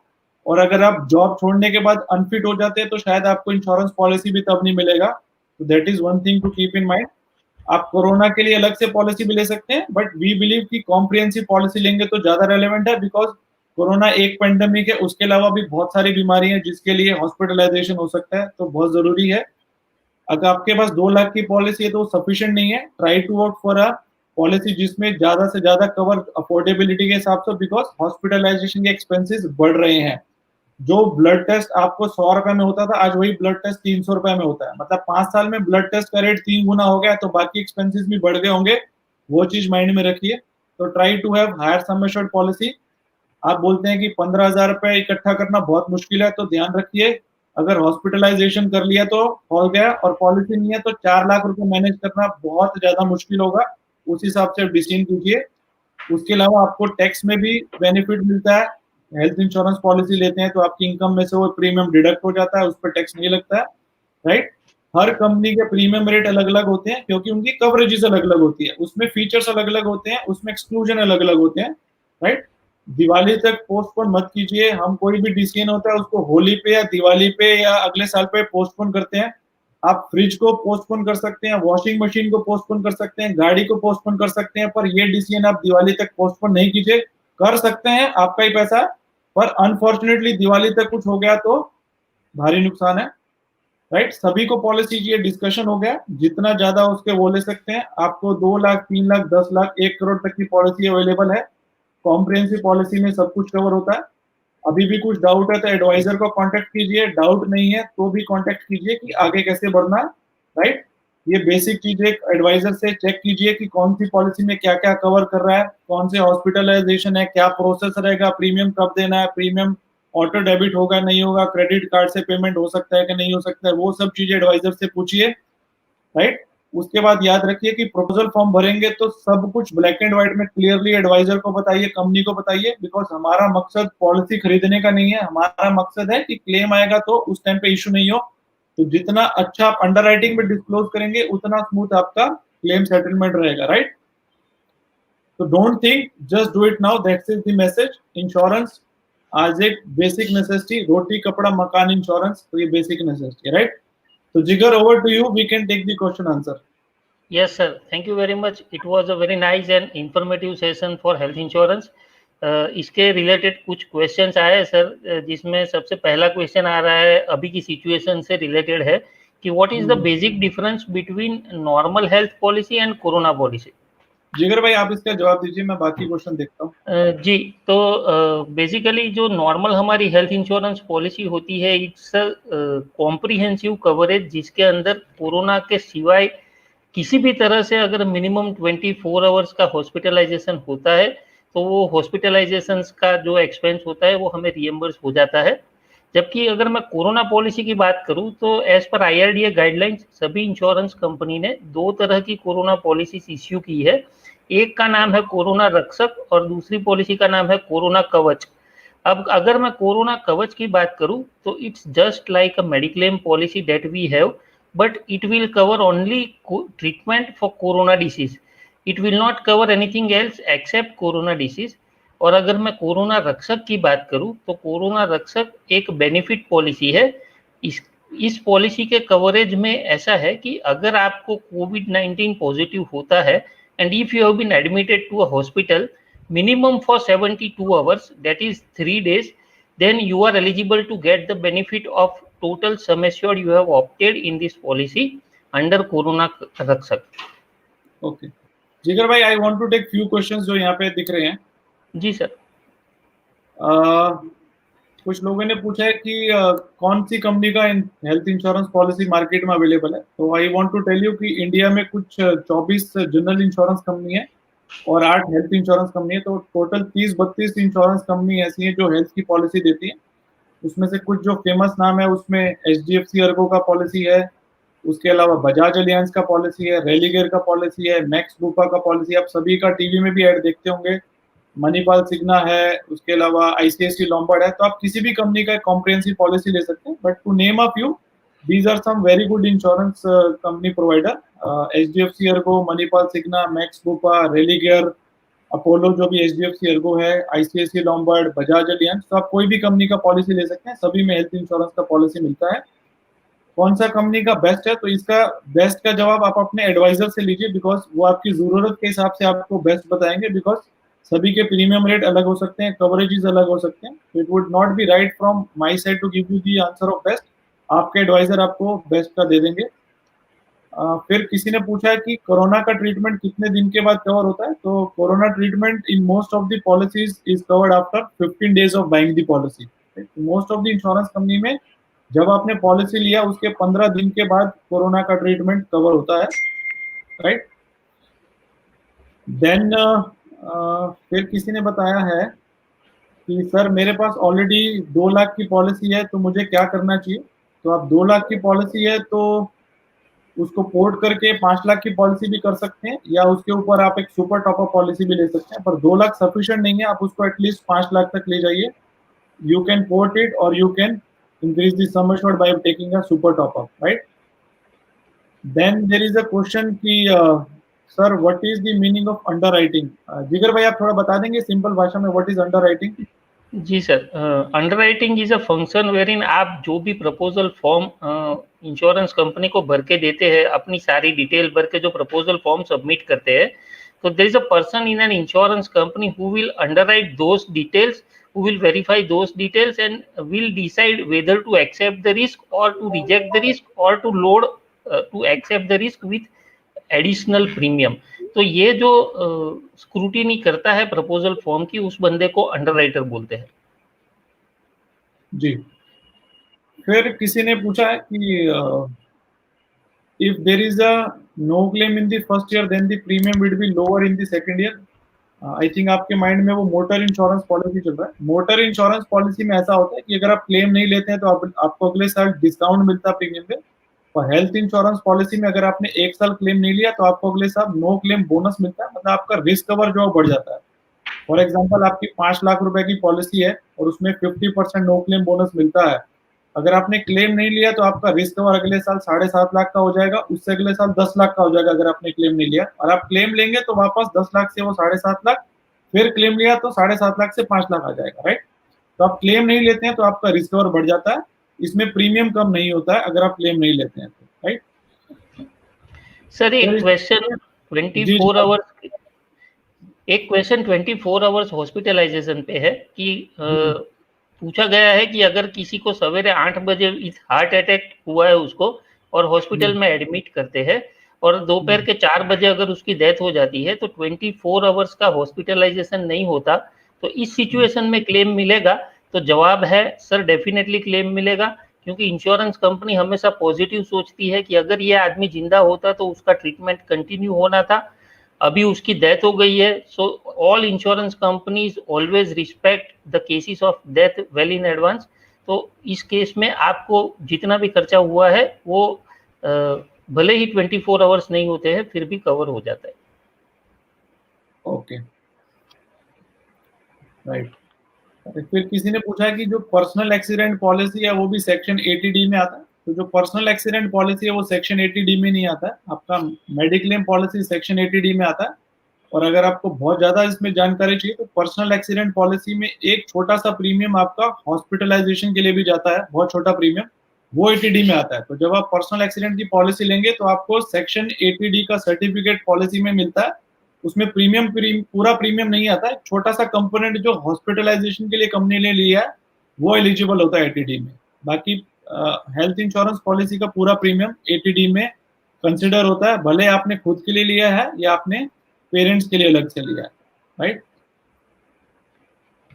S1: और अगर आप जॉब छोड़ने के बाद अनफिट हो जाते हैं तो शायद आपको इंश्योरेंस पॉलिसी भी तब नहीं मिलेगा। तो that is one thing to keep in mind. आप कोरोना के लिए अलग से पॉलिसी भी ले सकते हैं, बट वी बिलीव कि कॉम्प्रिहेंसिव पॉलिसी लेंगे तो ज्यादा रेलेवेंट है, बिकॉज कोरोना एक पेंडेमिक है, उसके अलावा भी बहुत सारी बीमारी है जिसके लिए हॉस्पिटलाइजेशन हो सकता है, तो बहुत जरूरी है। अगर आपके पास 2 लाख की पॉलिसी है तो सफिशिएंट नहीं है, try to work for a policy जिसमें ज्यादा से ज्यादा कवर अफोर्डेबिलिटी के हिसाब से, बिकॉज हॉस्पिटलाइजेशन के एक्सपेंसेस बढ़ रहे हैं। जो ब्लड टेस्ट आपको 100 रुपए में होता था, आज वही ब्लड टेस्ट 300 रुपए में होता है। मतलब 5 साल में ब्लड टेस्ट का रेट 3 गुना हो गया, तो बाकी एक्सपेंसेस भी बढ़ गए होंगे, वो चीज माइंड में रखिए। तो try to have higher sum assured policy. आप बोलते हैं कि 15,000 रुपए इकट्ठा करना बहुत मुश्किल है, तो ध्यान रखिए अगर हॉस्पिटलाइजेशन कर लिया तो हो गया, और पॉलिसी नहीं है तो 4 लाख रुपए मैनेज करना बहुत ज्यादा मुश्किल होगा। उस हिसाब से डिसीजन कीजिए। उसके अलावा आपको टैक्स में भी बेनिफिट मिलता है, हेल्थ इंश्योरेंस पॉलिसी लेते हैं तो आपकी इनकम में से वो प्रीमियम डिडक्ट हो जाता है, उस पर टैक्स नहीं लगता है, राइट। हर कंपनी के प्रीमियम रेट अलग अलग होते हैं क्योंकि उनकी कवरेजेस अलग अलग होती है, उसमें फीचर्स अलग अलग होते हैं, उसमें एक्सक्लूजन अलग अलग होते हैं, राइट। दिवाली तक पोस्टपोन मत कीजिए। हम कोई भी डिसीजन होता है उसको होली पे या दिवाली पे या अगले साल पे पोस्टपोन करते हैं। आप फ्रिज को पोस्टपोन कर सकते हैं, वॉशिंग मशीन को पोस्टपोन कर सकते हैं, गाड़ी को पोस्टपोन कर सकते हैं, पर ये डिसीजन आप दिवाली तक पोस्टपोन नहीं कीजिए। कर सकते हैं, आपका ही पैसा, पर अनफॉर्चुनेटली दिवाली तक कुछ हो गया तो भारी नुकसान है। राइट। सभी को पॉलिसी चाहिए, डिस्कशन हो गया, जितना ज्यादा उसके वो ले सकते हैं। आपको 2 लाख, 3 लाख, 10 लाख, 1 करोड़ तक की पॉलिसी अवेलेबल है। कॉम्प्रिहेंसिव पॉलिसी में सब कुछ कवर होता है। अभी भी कुछ डाउट है तो एडवाइजर को कांटेक्ट कीजिए, डाउट नहीं है तो भी कांटेक्ट कीजिए कि आगे कैसे बढ़ना है, राइट। ये बेसिक चीजें एडवाइजर से चेक कीजिए कि कौन सी पॉलिसी में क्या क्या कवर कर रहा है, कौन से हॉस्पिटलाइजेशन है, क्या प्रोसेस रहेगा, प्रीमियम कब देना है, प्रीमियम ऑटो डेबिट होगा नहीं होगा, क्रेडिट कार्ड से पेमेंट हो सकता है कि नहीं हो सकता है, वो सब चीजें एडवाइजर से पूछिए, राइट। उसके बाद याद रखिए कि प्रपोजल फॉर्म भरेंगे तो सब कुछ ब्लैक एंड व्हाइट में क्लियरली एडवाइजर को बताइए, कंपनी को बताइए, बिकॉज हमारा मकसद पॉलिसी खरीदने का नहीं है। हमारा मकसद है कि क्लेम आएगा तो उस टाइम पे इशू नहीं हो। तो जितना अच्छा आप अंडर राइटिंग में डिस्क्लोज करेंगे उतना स्मूथ आपका क्लेम सेटलमेंट रहेगा, राइट। तो don't think, just do it now, that's is the message. Insurance आज एक बेसिक नेसेसिटी, रोटी कपड़ा मकान इंश्योरेंस, तो ये बेसिक नेसेसिटी है, right. So Jigar, over to you. We can take the question answer.
S2: Yes, sir. Thank you very much. It was a very nice and informative session for health insurance. इसके related कुछ questions आए हैं sir, जिसमें सबसे पहला question आ रहा है अभी की सिचुएशन से रिलेटेड है कि what is the basic difference between normal health policy and corona policy.
S1: जिगर भाई आप इसका जवाब दीजिए, मैं बाकी क्वेश्चन देखता हूँ।
S2: जी, तो बेसिकली जो नॉर्मल हमारी हेल्थ इंश्योरेंस पॉलिसी होती है, इट्स कॉम्प्रिहेंसिव कवरेज जिसके अंदर कोरोना के सिवाय किसी भी तरह से अगर मिनिमम 24 आवर्स का हॉस्पिटलाइजेशन होता है तो वो हॉस्पिटलाइजेशन का जो एक्सपेंस होता है वो हमें रिएम्बर्स हो जाता है। जबकि अगर मैं कोरोना पॉलिसी की बात करूं तो एज पर IRDA गाइडलाइंस सभी इंश्योरेंस कंपनी ने 2 तरह की कोरोना पॉलिसी इश्यू की है। एक का नाम है कोरोना रक्षक और दूसरी पॉलिसी का नाम है कोरोना कवच। अब अगर मैं कोरोना कवच की बात करूं तो it's just like a mediclaim policy that we have, but it will cover only treatment for corona disease. It will not cover anything else except corona disease. और अगर मैं कोरोना रक्षक की बात करूं तो कोरोना रक्षक एक बेनिफिट पॉलिसी है। इस पॉलिसी के कवरेज में ऐसा है कि अगर आपको कोविड-19 पॉजिटिव होता है and if you have been admitted to a hospital minimum for 72 hours, that is 3 days, then you are eligible to get the benefit of total sum assured you have opted in this policy under Corona Rakshak.
S1: Okay Jigar भाई, I want to take few questions जो यहाँ पे दिख रहे हैं।
S2: जी sir.
S1: कुछ लोगों ने पूछा है कि कौन सी कंपनी का हेल्थ इंश्योरेंस पॉलिसी मार्केट में अवेलेबल है। तो I want to tell you कि इंडिया में कुछ 24 जनरल इंश्योरेंस कंपनी है और 8 हेल्थ इंश्योरेंस कंपनी है। तो टोटल 30-32 इंश्योरेंस कंपनी ऐसी हैं जो हेल्थ की पॉलिसी देती है। उसमें से कुछ जो फेमस नाम है उसमें HDFC अर्गो का पॉलिसी है, उसके अलावा बजाज अलियांस का पॉलिसी है, रेलिगेयर का पॉलिसी है, मैक्स बुपा का पॉलिसी। आप सभी का टीवी में भी ऐड देखते होंगे। मणिपाल सिग्ना है, उसके अलावा ICICI लॉम्बार्ड है। तो आप किसी भी कंपनी का कॉम्प्रिहेंसिव पॉलिसी ले सकते हैं। But to name a few, these are some very good insurance company provider. HDFC Ergo, Manipal Cigna, Max Bupa, Religare, Apollo जो भी HDFC अर्गो है, ICICI लॉम्बार्ड, बजाज अलियांस। तो आप कोई भी कंपनी का पॉलिसी ले सकते हैं, सभी में हेल्थ इंश्योरेंस का पॉलिसी मिलता है। कौन सा कंपनी का बेस्ट है, तो इसका बेस्ट का जवाब आप अपने एडवाइजर से लीजिए, बिकॉज वो आपकी जरूरत के हिसाब से आपको बेस्ट बताएंगे। बिकॉज सभी के प्रीमियम रेट अलग हो सकते हैं, कवरेजेस अलग हो सकते हैं। It would not be right from my side to give you the answer of best. आपके एडवाइजर आपको बेस्ट का दे देंगे। फिर किसी ने पूछा है कि कोरोना का ट्रीटमेंट कितने दिन के बाद कवर होता है। तो corona treatment in most of the policies is covered after 15 days of buying the policy. Most of the insurance company में जब आपने पॉलिसी लिया उसके 15 दिन के बाद कोरोना का ट्रीटमेंट कवर होता है, राइट। देन फिर किसी ने बताया है कि सर मेरे पास ऑलरेडी 2 लाख की पॉलिसी है तो मुझे क्या करना चाहिए। तो आप 2 लाख की पॉलिसी है तो उसको पोर्ट करके 5 लाख की पॉलिसी भी कर सकते हैं, या उसके ऊपर आप एक सुपर टॉपअप पॉलिसी भी ले सकते हैं। पर 2 लाख सफिशिएंट नहीं है, आप उसको एटलीस्ट 5 लाख तक ले जाइए। यू कैन पोर्ट इट और you can increase the sum assured by taking a super top up, right? Then there is a question कि sir what is the meaning of underwriting? जिगर भाई आप थोड़ा बता देंगे सिंपल भाषा में what is underwriting?
S2: जी सर, underwriting is a function wherein आप जो भी प्रपोजल फॉर्म इंश्योरेंस कंपनी को भर के देते हैं, अपनी सारी डिटेल भर के जो प्रपोजल फॉर्म सबमिट करते हैं, तो there is a person in an insurance company who will underwrite those details who will verify those details and will decide whether to accept the risk or to reject the risk or to load to accept the risk with additional premium. तो ये जो scrutiny करता है proposal form की, उस बंदे को underwriter बोलते हैं।
S1: जी। फिर किसी ने पूछा है कि if there is a no claim in the first year then the premium will be lower in the second year. I think आपके माइंड में वो मोटर इंश्योरेंस पॉलिसी चल रहा है। मोटर इंश्योरेंस पॉलिसी में ऐसा होता है कि अगर आप क्लेम नहीं लेते हैं तो आपको अगले साल डिस्काउंट मिलता है प्रीमियम पे। और हेल्थ इंश्योरेंस पॉलिसी में अगर आपने 1 साल क्लेम नहीं लिया तो आपको अगले साल नो क्लेम बोनस मिलता है, मतलब आपका रिस्क कवर जो बढ़ जाता है। फॉर एग्जांपल आपकी 5 लाख रुपए की पॉलिसी है और उसमें 50% नो क्लेम बोनस मिलता है। अगर आपने क्लेम नहीं लिया तो आपका रिस्क कवर अगले साल 7.5 लाख का हो जाएगा, उससे अगले साल 10 लाख का हो जाएगा अगर आपने क्लेम नहीं लिया। और आप क्लेम लेंगे तो वापस 10 लाख से वो 7.5 लाख, फिर क्लेम लिया तो 7.5 लाख से 5 लाख आ जाएगा, राइट। तो आप क्लेम नहीं लेते हैं तो आपका रिस्क कवर बढ़ जाता है, इसमें प्रीमियम कम नहीं होता है अगर आप क्लेम नहीं लेते हैं तो, राइट।
S2: सर एक क्वेश्चन 24 आवर्स, एक क्वेश्चन 24 आवर्स हॉस्पिटलाइजेशन पे है कि पूछा गया है कि अगर किसी को सवेरे 8 बजे हार्ट अटैक हुआ है उसको और हॉस्पिटल में एडमिट करते हैं और दोपहर के 4 बजे अगर उसकी डेथ हो जाती है तो 24 आवर्स का हॉस्पिटलाइजेशन नहीं होता, तो इस सिचुएशन में क्लेम मिलेगा? तो जवाब है सर डेफिनेटली क्लेम मिलेगा, क्योंकि इंश्योरेंस कंपनी हमेशा पॉजिटिव सोचती है कि अगर ये आदमी जिंदा होता तो उसका ट्रीटमेंट कंटिन्यू होना था, अभी उसकी डेथ हो गई है। So all insurance companies always respect the cases of death well in advance. तो इस केस में आपको जितना भी खर्चा हुआ है वो भले ही 24 आवर्स नहीं होते हैं फिर भी कवर हो जाता है।
S1: Okay, right. फिर किसी ने पूछा है कि जो पर्सनल एक्सीडेंट पॉलिसी है वो भी सेक्शन 80D में आता है। तो जो पर्सनल एक्सीडेंट पॉलिसी है वो सेक्शन 80D में नहीं आता है, आपका मेडिक्लेम पॉलिसी सेक्शन 80D में आता है। और अगर आपको बहुत ज्यादा इसमें जानकारी चाहिए तो पर्सनल एक्सीडेंट पॉलिसी में एक छोटा सा प्रीमियम आपका हॉस्पिटलाइजेशन के लिए भी जाता है, बहुत छोटा प्रीमियम, वो 80D में आता है। तो जब आप पर्सनल एक्सीडेंट की पॉलिसी लेंगे तो आपको सेक्शन 80D का सर्टिफिकेट पॉलिसी में मिलता है। उसमें पूरा प्रीमियम नहीं आता है, छोटा सा कंपोनेंट जो हॉस्पिटलाइजेशन के लिए कंपनी ने लिया है वो एलिजिबल होता है 80D में। बाकी हेल्थ इंश्योरेंस पॉलिसी का पूरा प्रीमियम 80D में कंसिडर होता है, भले आपने खुद के लिए लिया है या आपने पेरेंट्स के लिए अलग से लिया है, राइट।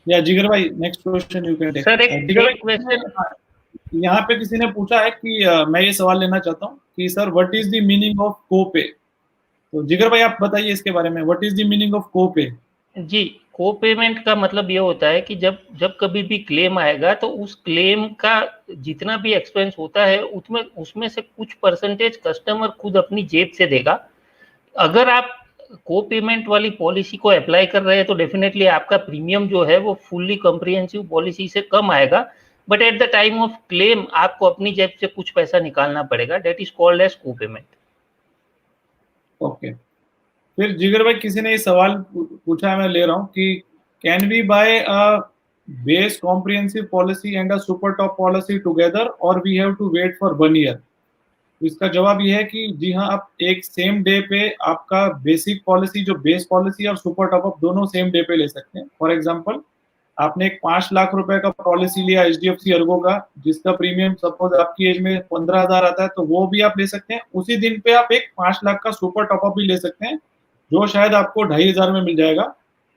S1: या जिगर भाई next question you can take.
S2: Sir एक क्वेश्चन
S1: यहाँ पे किसी ने पूछा है कि मैं ये सवाल लेना चाहता हूँ कि sir what is the meaning of copay. तो जिगर भाई आप बताइए इसके बारे में, what is the meaning of copay.
S2: जी, को पेमेंट का मतलब ये होता है कि जब कभी भी क्लेम आएगा तो उस क्लेम का जितना भी एक्सपेंस होता है उसमें से कुछ परसेंटेज कस्टमर खुद अपनी जेब से देगा। अगर आप को पेमेंट वाली पॉलिसी को अप्लाई कर रहे हैं तो डेफिनेटली आपका प्रीमियम जो है वो फुल्ली कॉम्प्रिहेंसिव पॉलिसी से कम आएगा, but at the time of claim आपको अपनी जेब से कुछ पैसा निकालना पड़ेगा, दैट इज कॉल्ड एज को पेमेंट।
S1: ओके, फिर जिगर भाई किसी ने ये सवाल पूछा है, मैं ले रहा हूँ कि can we buy a base comprehensive policy and a super top policy together और we have to wait for 1 year. इसका जवाब ये है कि जी हाँ, आप एक सेम डे पे आपका बेसिक पॉलिसी जो बेस पॉलिसी और सुपर टॉप अप दोनों सेम डे पे ले सकते हैं। फॉर एग्जांपल आपने एक 5 लाख रुपए का पॉलिसी लिया HDFC अर्गो का, जिसका प्रीमियम सपोज आपकी एज में 15,000 आता है, तो वो भी आप ले सकते हैं। उसी दिन पे आप एक 5 लाख का सुपर टॉपअप भी ले सकते हैं जो शायद आपको 2,500 में मिल जाएगा।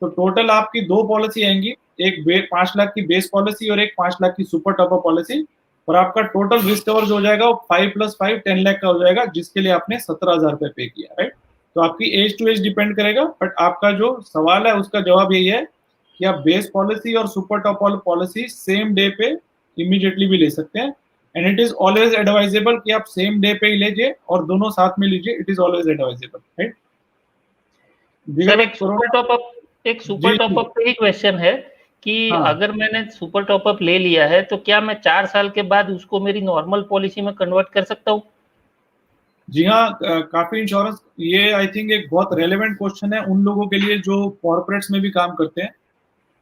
S1: तो टोटल आपकी 2 पॉलिसी आएंगी, एक 5 लाख की बेस पॉलिसी और एक 5 लाख की सुपर टॉपअप पॉलिसी, और आपका टोटल रिस्क कवर जो हो जाएगा वो 5 + 5 10 लाख का हो जाएगा, जिसके लिए आपने 17,000 रुपए पे किया, राइट। तो आपकी एज टू एज डिपेंड करेगा, बट आपका जो सवाल है उसका जवाब यही है कि आप बेस पॉलिसी और super top policy same day पे इमीडिएटली भी ले सकते हैं। And it is always advisable कि आप सेम डे पे ही लीजिए और दोनों साथ में लीजिए, it is always advisable, right.
S2: Sir एक सुपर टॉपअप पे ही क्वेश्चन है कि अगर मैंने सुपर टॉपअप ले लिया है तो क्या मैं 4 साल के बाद उसको मेरी नॉर्मल पॉलिसी में कन्वर्ट कर सकता हूँ?
S1: जी हाँ, काफी इंश्योरेंस, ये आई थिंक एक बहुत रेलेवेंट क्वेश्चन है उन लोगों के लिए जो कॉर्पोरेट्स में भी काम करते हैं।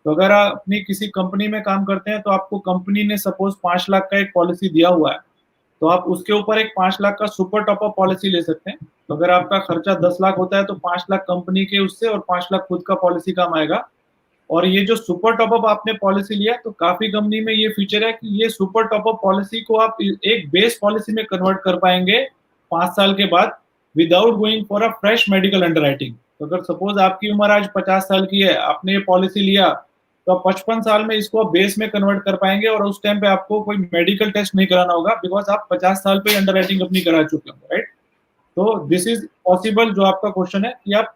S1: तो अगर आप अपनी किसी कंपनी में काम करते हैं तो आपको कंपनी ने सपोज 5 लाख का एक पॉलिसी दिया हुआ है, तो आप उसके ऊपर एक 5 लाख का सुपर टॉपअप पॉलिसी ले सकते हैं। तो अगर आपका खर्चा 10 लाख होता है तो 5 लाख कंपनी के उससे और 5 लाख खुद का पॉलिसी काम आएगा। और ये जो सुपर टॉपअप आपने पॉलिसी लिया, तो काफी कंपनी में ये फीचर है कि ये सुपर टॉपअप पॉलिसी को आप एक बेस पॉलिसी में कन्वर्ट कर पाएंगे 5 साल के बाद without going for a fresh medical underwriting. तो अगर सपोज आपकी उम्र आज 50 साल की है, आपने ये पॉलिसी लिया, तो आप 55 साल में इसको आप बेस में कन्वर्ट कर पाएंगे और उस टाइम पे आपको कोई मेडिकल टेस्ट नहीं कराना होगा, बिकॉज आप 50 साल पे अंडरराइटिंग अपनी करा चुके हो, राइट। तो दिस इज पॉसिबल, जो आपका क्वेश्चन है कि आप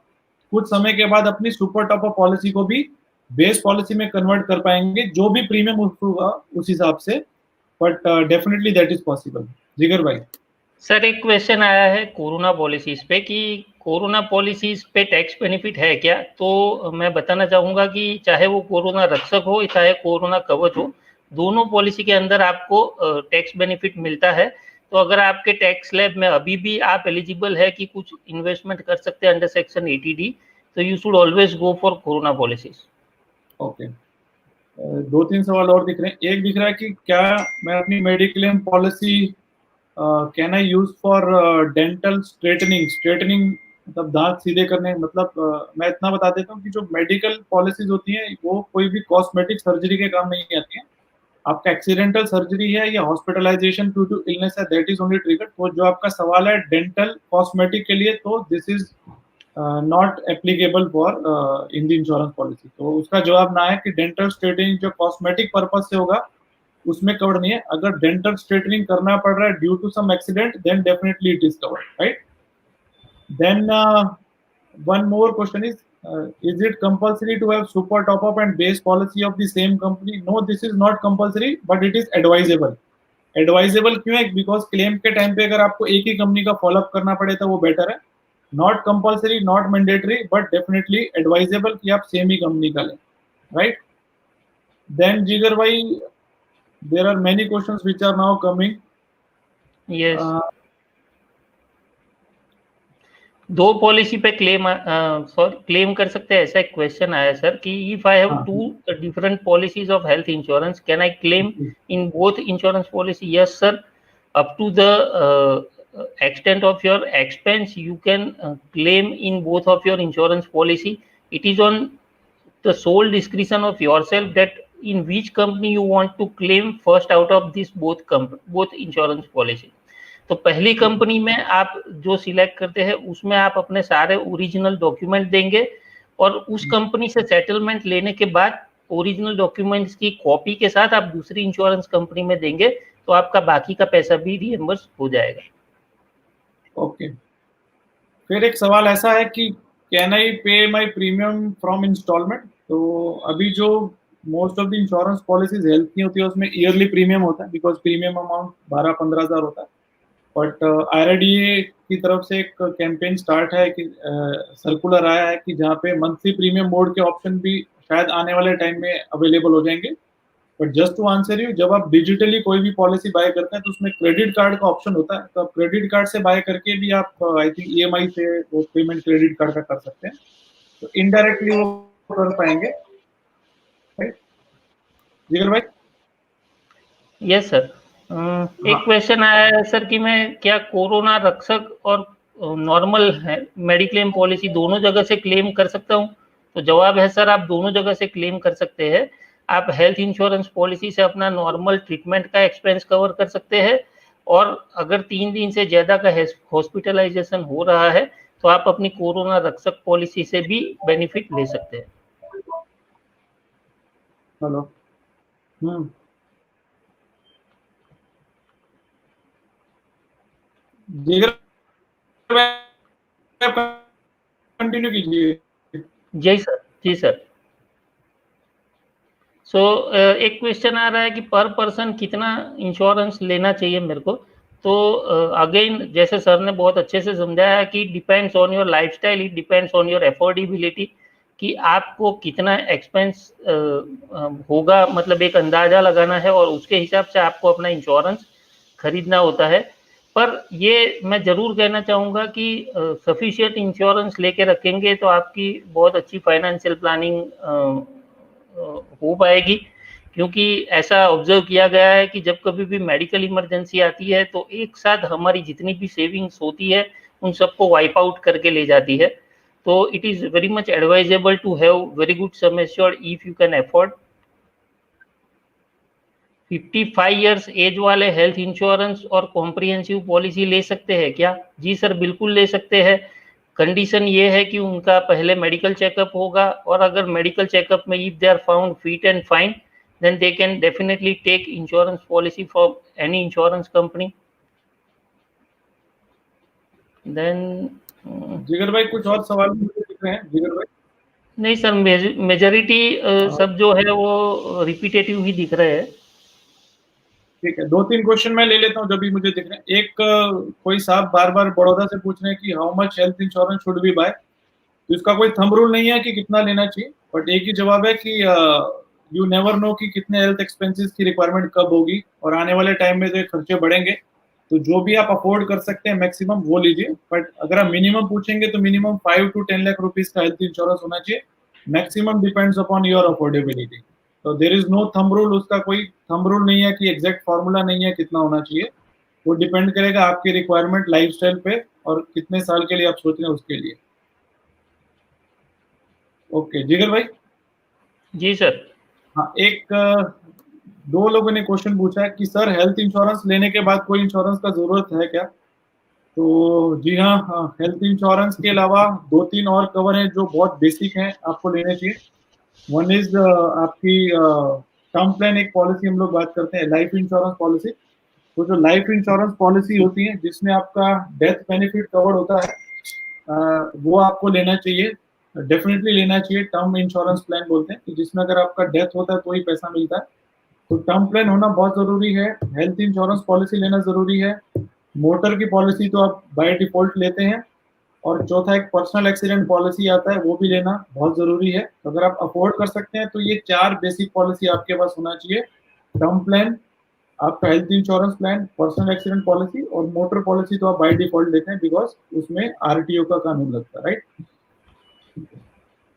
S1: कुछ समय के बाद अपनी सुपर टॉपअप पॉलिसी को भी बेस पॉलिसी में कन्वर्ट कर पाएंगे, जो भी प्रीमियम होगा उस हिसाब से, but definitely that is possible. जिगर भाई।
S2: सर एक क्वेश्चन आया है कोरोना पॉलिसीज पे कि कोरोना पॉलिसीज पे टैक्स बेनिफिट है क्या? तो मैं बताना चाहूंगा कि चाहे वो कोरोना रक्षक हो चाहे कोरोना कवच हो, दोनों पॉलिसी के अंदर आपको टैक्स बेनिफिट मिलता है। तो अगर आपके टैक्स स्लैब में अभी भी आप एलिजिबल है कि कुछ इन्वेस्टमेंट कर सकते हैं अंडर सेक्शन 80D, तो you should always go for corona policies.
S1: Okay, 2-3 सवाल और दिख रहे हैं। एक दिख रहा है कि क्या मैं अपनी mediclaim policy can I use for dental straightening मतलब दांत सीधे करने, मतलब मैं इतना बता देता हूँ कि जो मेडिकल पॉलिसीज होती हैं वो कोई भी कॉस्मेटिक सर्जरी के काम नहीं आती हैं। आपका एक्सीडेंटल सर्जरी है या हॉस्पिटलाइजेशन ड्यू टू इलनेस है, दैट इज ओनली ट्रिगर्ड। तो जो आपका सवाल है डेंटल कॉस्मेटिक के लिए, तो this is not applicable for in the insurance policy. तो उसका जवाब ना है कि डेंटल स्ट्रेटनिंग जो कॉस्मेटिक पर्पज से होगा उसमें कवर नहीं है। अगर डेंटल स्ट्रेटनिंग करना पड़ रहा है due to some accident, then definitely it is covered, right. Then one more question is it compulsory to have super top up and base policy of the same company? No, this is not compulsory, but it is advisable. Advisable क्यों है? Because claim के time पे अगर आपको एक ही company का follow up करना पड़े तो वो बेटर है। Not compulsory, not mandatory, but definitely advisable कि आप सेम ही कंपनी का लें, राइट। देन जिगर भाई, there are many questions which are now coming.
S2: Yes, दो पॉलिसी पे क्लेम कर सकते हैं, ऐसा एक क्वेश्चन आया सर कि if I have two different policies of health insurance can I claim in both insurance policy? Yes sir, up to the extent of your expense you can claim in both of your insurance policy. It is on the sole discretion of yourself that in which company you want to claim first out of this both insurance policy. तो पहली company में आप जो select करते हैं उसमें आप अपने सारे ओरिजिनल डॉक्यूमेंट देंगे और उस कंपनी से सेटलमेंट लेने के बाद ओरिजिनल डॉक्यूमेंट्स की कॉपी के साथ आप दूसरी इंश्योरेंस कंपनी में देंगे, तो आपका बाकी का पैसा भी रिएम्बर्स हो जाएगा।
S1: ओके, फिर एक सवाल ऐसा है कि कैन आई पे माई प्रीमियम फ्रॉम इंस्टॉलमेंट? तो अभी जो most of the insurance policies health की होती है उसमें ईयरली प्रीमियम होता है, बिकॉज प्रीमियम अमाउंट 12-15 हज़ार होता है। बट IRDA की तरफ से एक कैंपेन स्टार्ट है कि सर्कुलर आया है कि जहाँ पे मंथली प्रीमियम मोड के ऑप्शन भी शायद आने वाले टाइम में अवेलेबल हो जाएंगे। But just to answer you, जब आप डिजिटली कोई भी पॉलिसी बाय करते हैं तो उसमें क्रेडिट कार्ड का ऑप्शन होता है, तो आप क्रेडिट कार्ड से बाय करके भी आप आई थिंक EMI से वो पेमेंट क्रेडिट कार्ड का कर सकते हैं, तो इनडायरेक्टली वो कर पाएंगे, राइट जिगर भाई?
S2: Yes sir. एक क्वेश्चन आया है सर कि मैं क्या कोरोना रक्षक और नॉर्मल मेडिक्लेम पॉलिसी दोनों जगह से क्लेम कर सकता हूं? तो जवाब है सर, आप दोनों जगह से क्लेम कर सकते हैं। आप हेल्थ इंश्योरेंस पॉलिसी से अपना नॉर्मल ट्रीटमेंट का एक्सपेंस कवर कर सकते हैं, और अगर 3 दिन से ज्यादा का हॉस्पिटलाइजेशन हो रहा है तो आप अपनी कोरोना रक्षक पॉलिसी से भी बेनिफिट ले सकते हैं।
S1: हेलो, कंटिन्यू कीजिए।
S2: जी सर, जी सर। सो एक क्वेश्चन आ रहा है कि पर पर्सन कितना इंश्योरेंस लेना चाहिए मेरे को? तो अगेन जैसे सर ने बहुत अच्छे से समझाया कि depends on your lifestyle, it depends on your affordability कि आपको कितना एक्सपेंस होगा, मतलब एक अंदाजा लगाना है और उसके हिसाब से आपको अपना इंश्योरेंस खरीदना होता है। पर ये मैं जरूर कहना चाहूँगा कि सफिशिएंट इंश्योरेंस लेके रखेंगे तो आपकी बहुत अच्छी फाइनेंशियल प्लानिंग हो पाएगी, क्योंकि ऐसा ऑब्जर्व किया गया है कि जब कभी भी मेडिकल इमरजेंसी आती है तो एक साथ हमारी जितनी भी सेविंग्स होती है उन सबको वाइप आउट करके ले जाती है। तो it is very much advisable to have very good sum assured if you can afford. 55 years age वाले हेल्थ इंश्योरेंस और कॉम्प्रिहेंसिव पॉलिसी ले सकते हैं क्या? जी सर, बिल्कुल ले सकते हैं। कंडीशन ये है कि उनका पहले मेडिकल चेकअप होगा, और अगर मेडिकल चेकअप में if they are found fit and fine, then they can definitely take insurance policy from any insurance company. Then
S1: जिगर भाई कुछ और सवाल मुझे दिख रहे हैं जिगर भाई?
S2: नहीं सर, मेजॉरिटी सब जो है वो रिपीटेटिव ही दिख रहे हैं।
S1: ठीक है, 2-3 क्वेश्चन मैं ले लेता हूँ जो भी मुझे दिख रहे हैं। एक कोई साहब बार बार बड़ौदा से पूछ रहे हैं कि how much health insurance should be buy. तो इसका कोई थंब रूल नहीं है कि कितना लेना चाहिए, बट एक ही जवाब है कि यू नेवर नो कि कितने हेल्थ एक्सपेंसेस की रिक्वायरमेंट कब होगी, और आने वाले टाइम में जो खर्चे बढ़ेंगे, तो जो भी आप अफोर्ड कर सकते हैं मैक्सिमम वो लीजिए। बट अगर आप मिनिमम पूछेंगे तो मिनिमम 5 to 10 लाख रुपीज का हेल्थ इंश्योरेंस होना चाहिए। Maximum depends upon your affordability. तो there is no thumb rule, उसका कोई थंब रूल नहीं है कि एग्जैक्ट फॉर्मूला नहीं है कितना होना चाहिए। वो डिपेंड करेगा आपकी रिक्वायरमेंट, लाइफस्टाइल पे, और कितने साल के लिए आप सोच रहे हैं उसके लिए। ओके जिगर भाई।
S2: जी सर।
S1: हाँ, एक 2 लोगों ने क्वेश्चन पूछा है कि सर हेल्थ इंश्योरेंस लेने के बाद कोई इंश्योरेंस का जरूरत है क्या? तो जी हाँ, हेल्थ इंश्योरेंस के अलावा 2-3 और कवर हैं जो बहुत बेसिक हैं, आपको लेने चाहिए। वन इज आपकी टर्म प्लान, एक पॉलिसी हम लोग बात करते हैं, लाइफ इंश्योरेंस पॉलिसी। तो जो लाइफ इंश्योरेंस पॉलिसी होती है जिसमें आपका डेथ बेनिफिट कवर होता है, वो आपको लेना चाहिए, डेफिनेटली लेना चाहिए। टर्म इंश्योरेंस प्लान बोलते हैं कि जिसमें अगर आपका डेथ होता है तो ही पैसा मिलता है। तो टर्म प्लान होना बहुत जरूरी है, हेल्थ इंश्योरेंस पॉलिसी लेना जरूरी है। मोटर की पॉलिसी तो आप बाय डिफॉल्ट लेते हैं, और चौथा एक पर्सनल एक्सीडेंट पॉलिसी आता है, वो भी लेना बहुत जरूरी है। तो अगर आप अफोर्ड कर सकते हैं तो ये 4 बेसिक पॉलिसी आपके पास होना चाहिए। टर्म प्लान, आपका health insurance plan, personal accident policy, और मोटर पॉलिसी तो आप बाय डिफॉल्ट लेते हैं बिकॉज उसमें आरटीओ का कानून लगता है, right?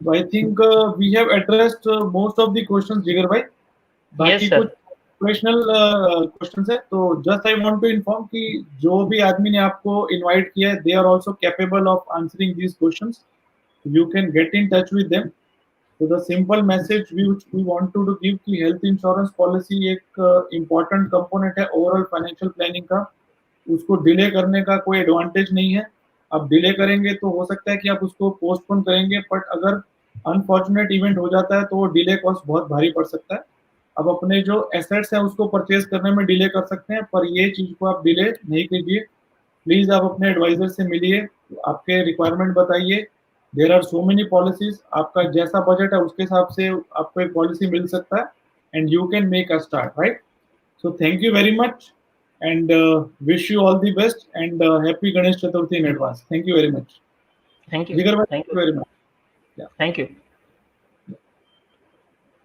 S1: I think we have addressed most of the questions Jigar भाई। बाकी कुछ प्रोफेशनल क्वेश्चंस है, तो just I want to inform कि जो भी आदमी ने आपको इनवाइट किया है, they are also capable of answering these questions. You can get in touch with them. तो the simple message we want to give कि हेल्थ इंश्योरेंस पॉलिसी एक इम्पॉर्टेंट कंपोनेंट है ओवरऑल फाइनेंशियल प्लानिंग का। उसको delay करने का कोई advantage नहीं है। आप डिले करेंगे तो हो सकता है कि आप उसको पोस्टपोन करेंगे, बट अगर अनफॉर्चुनेट इवेंट हो जाता है तो वो डिले कॉस्ट बहुत भारी पड़ सकता है। अब अपने जो एसेट्स हैं उसको परचेज करने में डिले कर सकते हैं, पर ये चीज को आप डिले नहीं कीजिए। प्लीज आप अपने एडवाइजर से मिलिए, आपके रिक्वायरमेंट बताइए। There are so many policies, आपका जैसा बजट है उसके हिसाब से आपको एक पॉलिसी मिल सकता है, and you can make a start, right? So thank you very much, and wish you all the best, and happy Ganesh Chaturthi in advance. Thank you very much.
S2: Thank you.
S1: Jigar bhai,
S2: Thank
S1: thank you very much.
S2: you. Thank you.